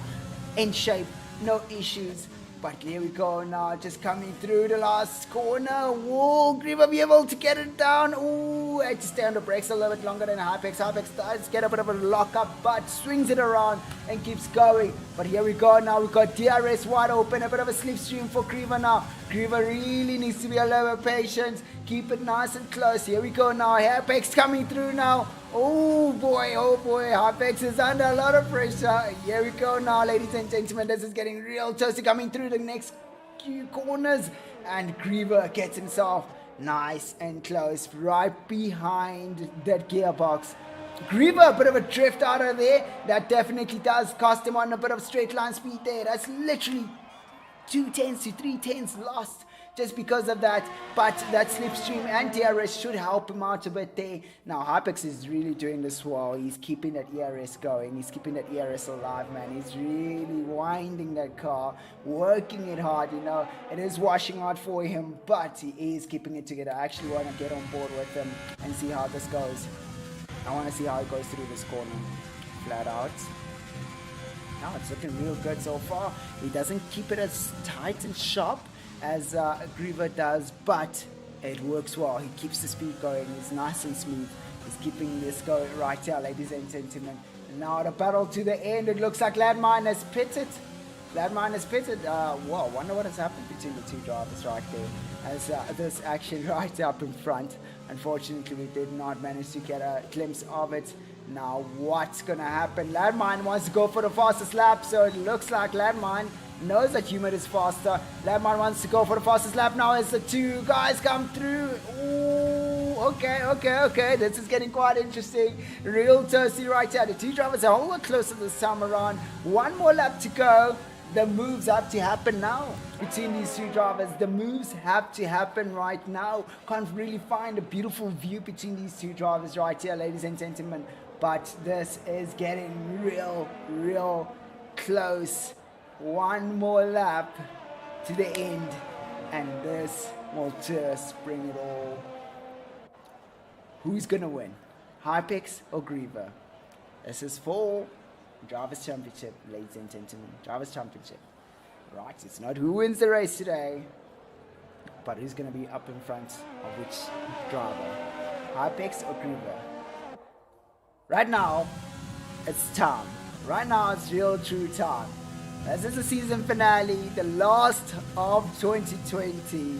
in shape, no issues. But here we go now, just coming through the last corner. Will Griever be able to get it down? Ooh, had to stay on the brakes a little bit longer than Hypex. Hypex does get a bit of a lock up, but swings it around and keeps going. But here we go now, we've got DRS wide open, a bit of a slipstream for Griever now. Griever really needs to be a little bit patient, keep it nice and close. Here we go now, Hypex coming through now. Oh boy, Hypex is under a lot of pressure. Here we go now, ladies and gentlemen. This is getting real toasty coming through the next few corners. And Griever gets himself nice and close right behind that gearbox. Griever, a bit of a drift out of there. That definitely does cost him on a bit of straight line speed there. That's literally 2/10 to 3/10 lost just because of that, but that slipstream and DRS should help him out a bit there. Now Hypex is really doing this well. He's keeping that ERS going. He's keeping that ERS alive, man. He's really winding that car, working it hard, you know. It is washing out for him, but he is keeping it together. I actually want to get on board with him and see how this goes. I want to see how it goes through this corner. Flat out. Now it's looking real good so far. He doesn't keep it as tight and sharp as Griever does, but it works well. He keeps the speed going. He's nice and smooth. He's keeping this going right here, ladies and gentlemen. And now the battle to the end. It looks like Landmine has pitted. Whoa, wonder what has happened between the 2 drivers right there. As this action right up in front. Unfortunately, we did not manage to get a glimpse of it. Now, what's going to happen? Landmine wants to go for the fastest lap, so it looks like Landmine knows that Humid is faster. Landmine wants to go for the fastest lap now as the 2 guys come through. Ooh, okay. This is getting quite interesting. Real toasty right here. The 2 drivers are a whole lot closer this time around. 1 more lap to go. The moves have to happen now between these 2 drivers. The moves have to happen right now. Can't really find a beautiful view between these 2 drivers right here, ladies and gentlemen. But this is getting real close. 1 more lap to the end, and this will just bring it all. Who's gonna win? Hypex or Griever? This is for Drivers' Championship, ladies and gentlemen. Drivers' Championship. Right, it's not who wins the race today, but who's going to be up in front of which driver. Hypex or Griever? Right now, it's time. Right now, it's real true time. This is the season finale, the last of 2020.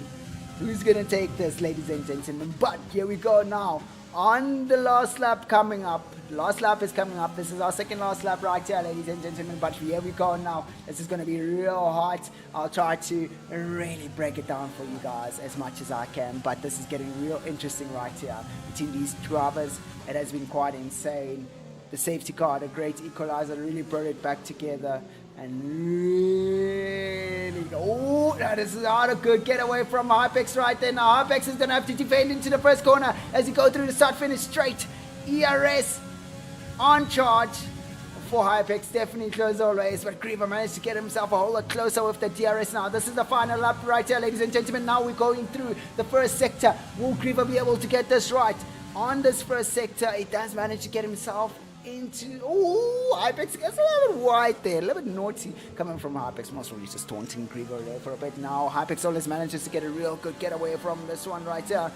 Who's going to take this, ladies and gentlemen? But here we go now. On the last lap coming up. The last lap is coming up. This is our second last lap right here, ladies and gentlemen. But here we go now. This is going to be real hot. I'll try to really break it down for you guys as much as I can. But this is getting real interesting right here. Between these drivers, it has been quite insane. The safety car, a great equalizer, really brought it back together. And really, oh, that is not a good getaway from Hypex right there. Now Hypex is going to have to defend into the first corner as he goes through the start-finish straight. ERS on charge for Hypex, definitely close the race, but Griever managed to get himself a whole lot closer with the DRS now. This is the final lap right here, ladies and gentlemen. Now we're going through the first sector. Will Griever be able to get this right? On this first sector, he does manage to get himself into, oh, Hypex gets a little bit wide there, a little bit naughty coming from Hypex. Most probably just taunting Griever there for a bit. Now Hypex always manages to get a real good getaway from this one right here.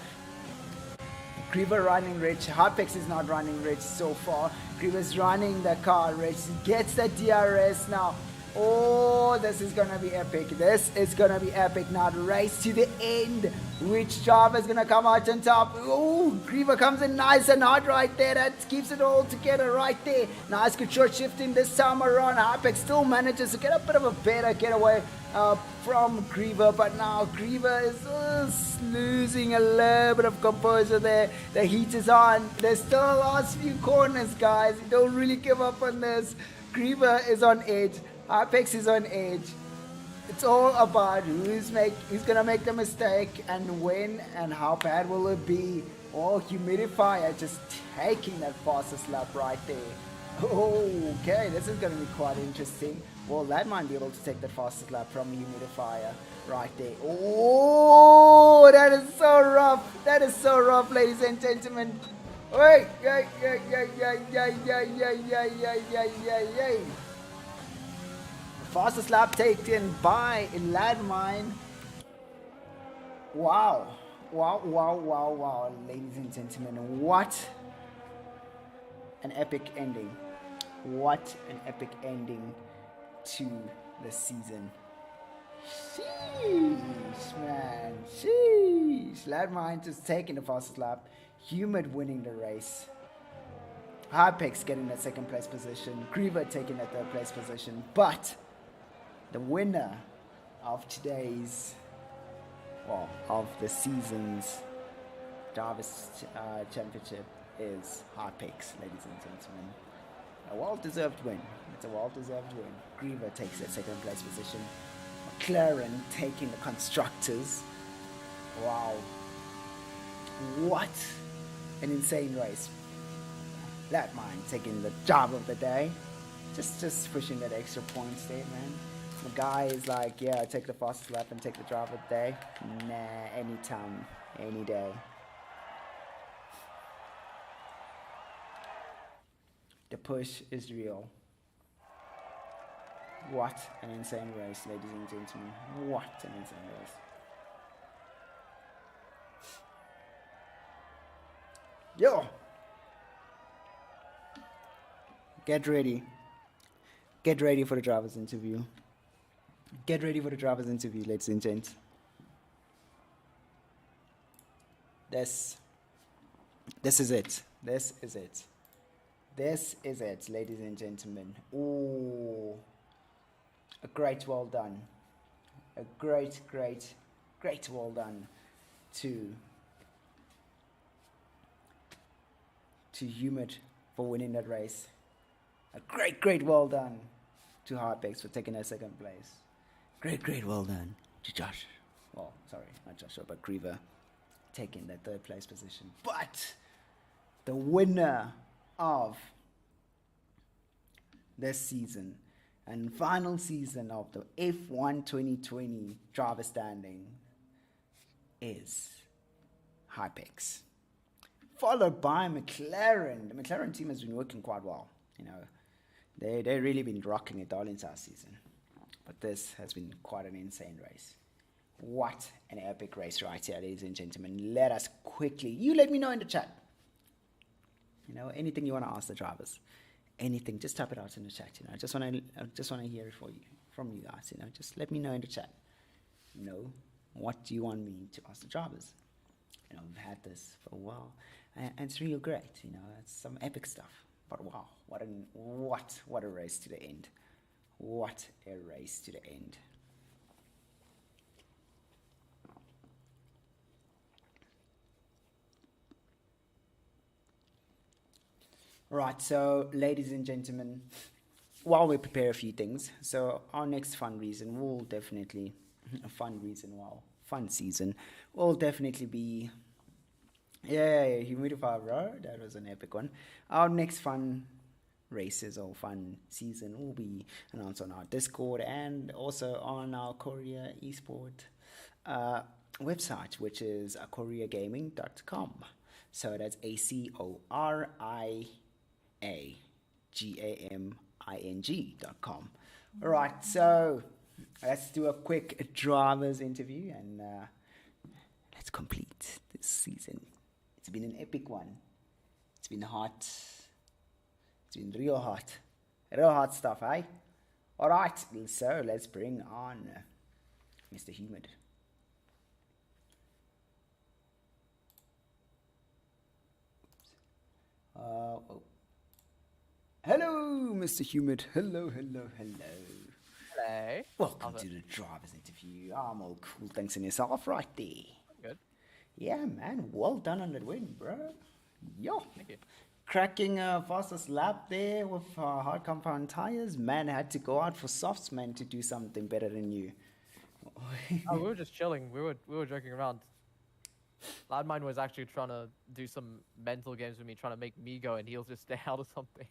Griever running rich. Hypex is not running rich so far. Griever's running the car rich. Gets the DRS now. Oh, this is gonna be epic. This is gonna be epic. Now the race to the end. Which driver is gonna come out on top? Oh, Griever comes in nice and hard right there. That keeps it all together right there. Nice good short shifting this time around. Hypex still manages to get a bit of a better getaway from Griever, but now Griever is losing a little bit of composure there. The heat is on. There's still the last few corners, guys. Don't really give up on this. Griever is on edge. Hypex is on edge. It's all about who's gonna make the mistake and when and how bad will it be. Oh, Humidifier just taking that fastest lap right there. Oh, okay, this is gonna be quite interesting. Well, that might be able to take the fastest lap from Humidifier right there. Oh, that is so rough. That is so rough, ladies and gentlemen. Wait, yeah. Fastest lap taken by Landmine. Wow, ladies and gentlemen, what an epic ending. What an epic ending to the season. Sheesh, man, sheesh. Landmine just taking the fastest lap. Humid winning the race. Hypex getting that second place position. Griever taking that third place position. But the winner of today's, well, of the season's Drivers' Championship is Hypex, ladies and gentlemen. A well-deserved win. It's a well-deserved win. Griever takes that second place position. McLaren taking the constructors. Wow. What an insane race. Landmine taking the job of the day. Just pushing that extra points there, man. The guy is like, yeah, take the fastest lap and take the drive of the day. Nah, anytime, any day. The push is real. What an insane race, ladies and gentlemen. What an insane race. Yo! Get ready. Get ready for the driver's interview. Get ready for the driver's interview, ladies and gents. This is it. This is it. This is it, ladies and gentlemen. Ooh, a great well done. A great well done to Humid for winning that race. A great well done to Hypex for taking that second place. Great well done to Josh. Well, sorry, not Joshua, but Griever taking that third place position. But the winner of this season and final season of the F1 2020 driver standing is Hypex. followed by McLaren. The McLaren team has been working quite well. You know, they've really been rocking it all entire season. But this has been quite an insane race. What an epic race right here, ladies and gentlemen. Let us quickly, you let me know in the chat. You know, anything you want to ask the drivers, anything, just type it out in the chat. You know, I just want to hear it from you guys. You know, just let me know in the chat. You know, what do you want me to ask the drivers? You know, we've had this for a while, and it's real great. You know, it's some epic stuff. But wow, what a race to the end! What a race to the end! Right, so ladies and gentlemen, while we prepare a few things, so our next fun season will definitely be, yeah, humidifier, bro. That was an epic one. Our next fun races or fun season will be announced on our Discord and also on our Acoria eSport website, which is acoriagaming.com. So that's ACORIAGAMING.com. All right, so let's do a quick drivers interview and let's complete this season. It's been an epic one. It's been hot. It's been real hot stuff, eh? All right, so let's bring on Mr. Humid. Hello, Mr. Humid. Hello. Hello. Welcome to the driver's interview. I'm all cool, thanks in yourself right there. Good. Yeah, man, well done on that win, bro. Yo. Thank you. Cracking fastest lap there with hard compound tires. Man, had to go out for softs, man, to do something better than you. Oh, we were just chilling. We were joking around. Lad mine was actually trying to do some mental games with me, trying to make me go, and he'll just stay out or something.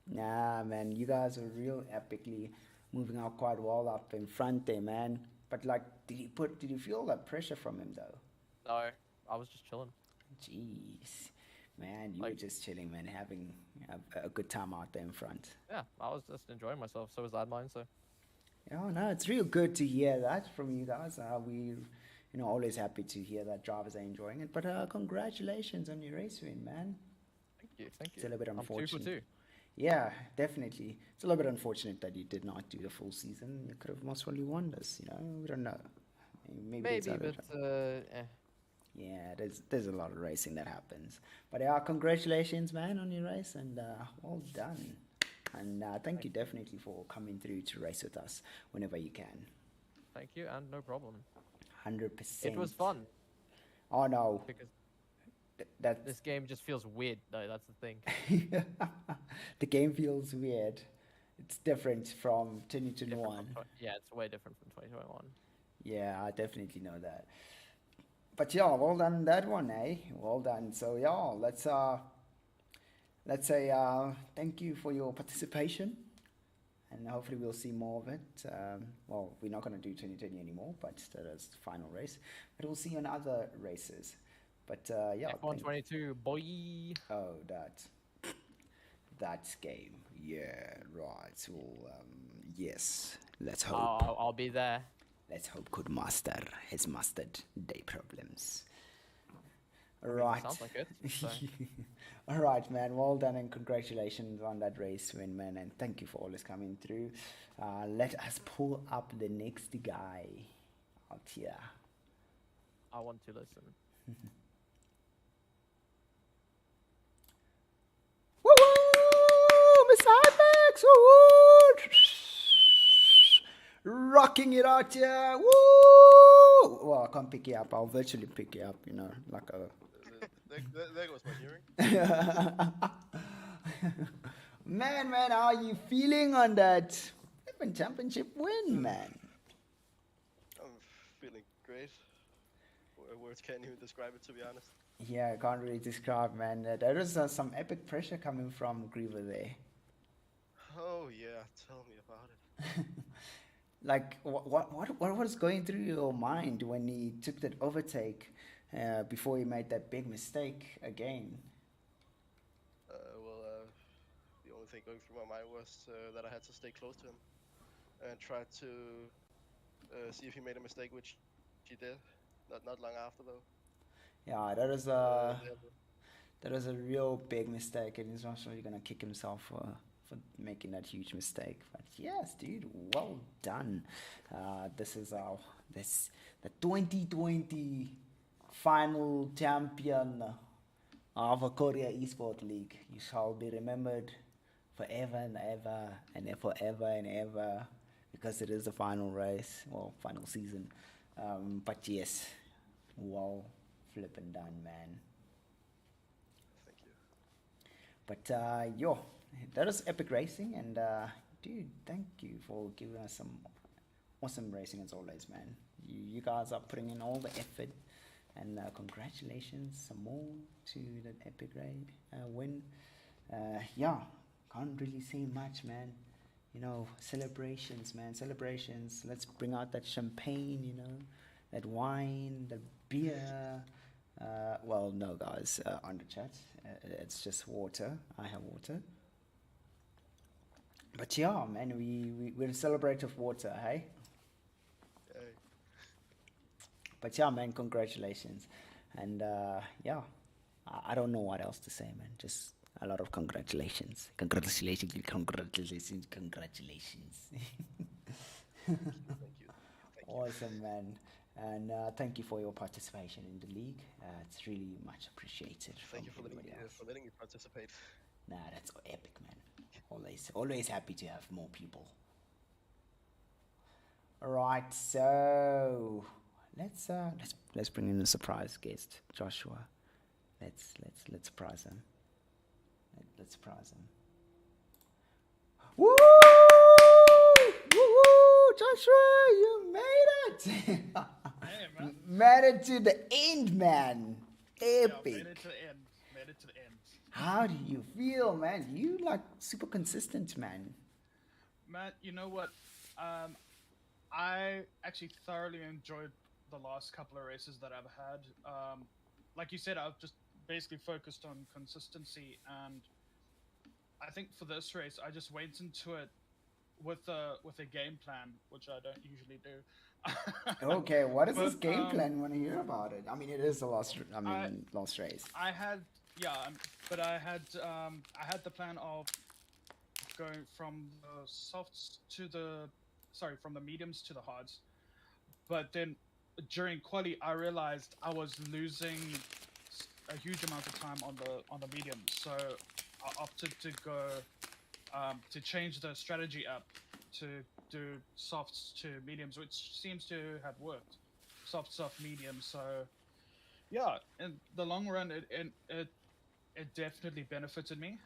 Nah, man, you guys are real epically moving out quite well up in front there, man. But like, did you feel that pressure from him though? No, I was just chilling. Jeez, man, you were just chilling, man, having a good time out there in front. Yeah, I was just enjoying myself. So was lad mine. So. Oh no, it's real good to hear that from you guys. We, always happy to hear that drivers are enjoying it. But congratulations on your race win, man. Thank you. It's a little bit unfortunate. I'm 2 for 2. Yeah, definitely. It's a little bit unfortunate that you did not do the full season. You could have most probably won this. We don't know. Maybe but yeah, there's a lot of racing that happens. But yeah, congratulations, man, on your race, and well done. And thank you definitely for coming through to race with us whenever you can. Thank you, and no problem. 100%. It was fun. Oh no. Because this game just feels weird, though. That's the thing. The game feels weird. It's different from 2021. Yeah, it's way different from 2021. Yeah, I definitely know that. But yeah, well done on that one, eh? Well done. So yeah, let's say thank you for your participation, and hopefully we'll see more of it. Well, we're not going to do 2020 anymore, but that is the final race. But we'll see you in other races. But yeah, F122, boy. Oh, that game. Yeah, right. Well, yes. Let's hope. I'll be there. Let's hope good master has mastered day problems. All right. Sounds like it. So. All right, man. Well done and congratulations on that race win, man. And thank you for always coming through. Let us pull up the next guy out here. I want to listen. Woo-woo! Miss Hypex! Woo-woo! Rocking it out here! Woo! Well, I can't pick you up. I'll virtually pick you up, like a... There goes my hearing. Man, how are you feeling on that F1 Championship win, man? I'm feeling great. Words can't even describe it, to be honest. Yeah, I can't really describe, man. There is some epic pressure coming from Griever there. Oh yeah, tell me about it. Like, what was going through your mind when he took that overtake before he made that big mistake again. The only thing going through my mind was that I had to stay close to him and try to see if he made a mistake, which he did. Not long after though. Yeah, that is a real big mistake, and he's not really gonna kick himself for making that huge mistake. But yes, dude, well done. This is the 2020 final champion of Acoria eSport League. You shall be remembered forever and ever and forever and ever, because it is the final race, well, final season. But yes, well flippin' done, man. Thank you. But yo, that is epic racing, and dude, thank you for giving us some awesome racing as always, man. You guys are putting in all the effort, and congratulations some more to that epic raid win. Yeah, can't really say much, man. You know, celebrations, man, celebrations. Let's bring out that champagne, you know, that wine, the beer. Well, no, guys, on the chat, it's just water. I have water. But yeah, man, we'll celebrate with water, hey? Yay. But yeah, man, congratulations. And yeah, I don't know what else to say, man. Just a lot of congratulations. Congratulations, congratulations, congratulations. Thank you. Awesome, man. And thank you for your participation in the league. It's really much appreciated. Thank you for letting me participate. Nah, that's epic, man. Always happy to have more people. All right, so let's bring in a surprise guest, Joshua. Let's surprise him. Let's surprise him. Woo! Woo! Joshua, you made it! Hey, man. Made it to the end, man. Epic. Yeah, made it to the end. How do you feel, man? You like super consistent, man. Matt, you know what? I actually thoroughly enjoyed the last couple of races that I've had. Like you said, I've just basically focused on consistency, and I think for this race, I just went into it with a game plan, which I don't usually do. Okay, what is this game plan? I want to hear about it. I mean, it is a lost race. I had the plan of going from the softs to from the mediums to the hards. But then during quali, I realized I was losing a huge amount of time on the mediums. So I opted to go to change the strategy up to do softs to mediums, which seems to have worked. Soft, medium. So yeah, in the long run, it definitely benefited me.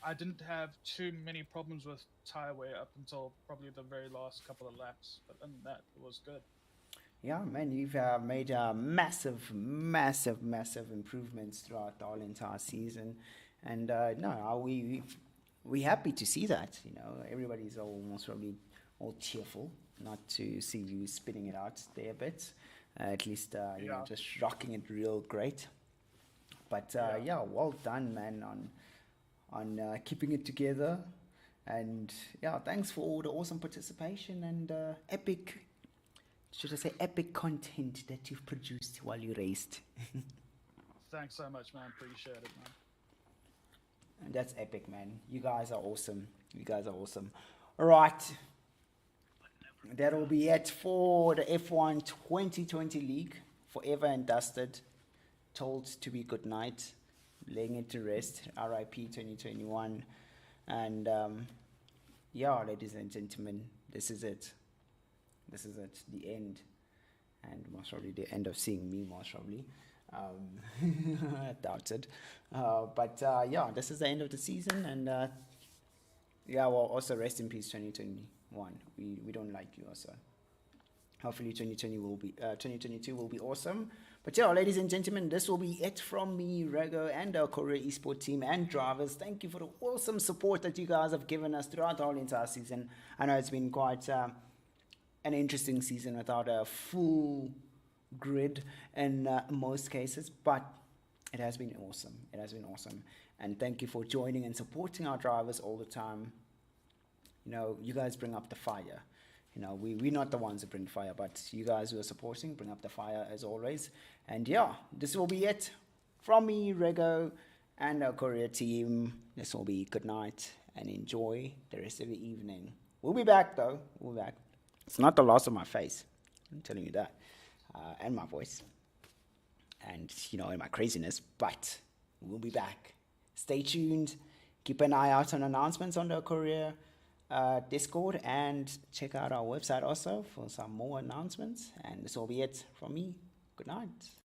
I didn't have too many problems with tire wear up until probably the very last couple of laps, but other than that, it was good. Yeah, man, you've made massive improvements throughout the whole entire season, and no, we happy to see that. You know, everybody's almost probably all cheerful not to see you spinning it out there a bit. At least you know, just rocking it real great. But yeah, well done, man, on keeping it together, and yeah, thanks for all the awesome participation and epic. Should I say epic content that you've produced while you raced? Thanks so much, man. Appreciate it, man. And that's epic, man. You guys are awesome. All right. That'll be it for the F1 2020 League. Forever and dusted. Told to be good night. Laying it to rest. RIP 2021. And yeah, ladies and gentlemen, this is it. The end. And most probably the end of seeing me, most probably. I doubt it. But yeah, this is the end of the season. And yeah, well, also rest in peace 2021. We don't like you also. Hopefully 2022 will be awesome. But yeah, ladies and gentlemen, this will be it from me, Rego, and our Acoria eSport team and drivers. Thank you for the awesome support that you guys have given us throughout the whole entire season. I know it's been quite an interesting season without a full grid in most cases, but it has been awesome. It has been awesome. And thank you for joining and supporting our drivers all the time. You know, you guys bring up the fire. You know, we're not the ones who bring fire, but you guys who are supporting bring up the fire as always. And yeah, this will be it from me, Rego, and our Acoria team. This will be good night and enjoy the rest of the evening. We'll be back though. We'll be back. It's not the loss of my face. I'm telling you that. And my voice. And, you know, and my craziness. But we'll be back. Stay tuned. Keep an eye out on announcements on the Acoria Discord, and check out our website also for some more announcements. And this will be it from me. Good night.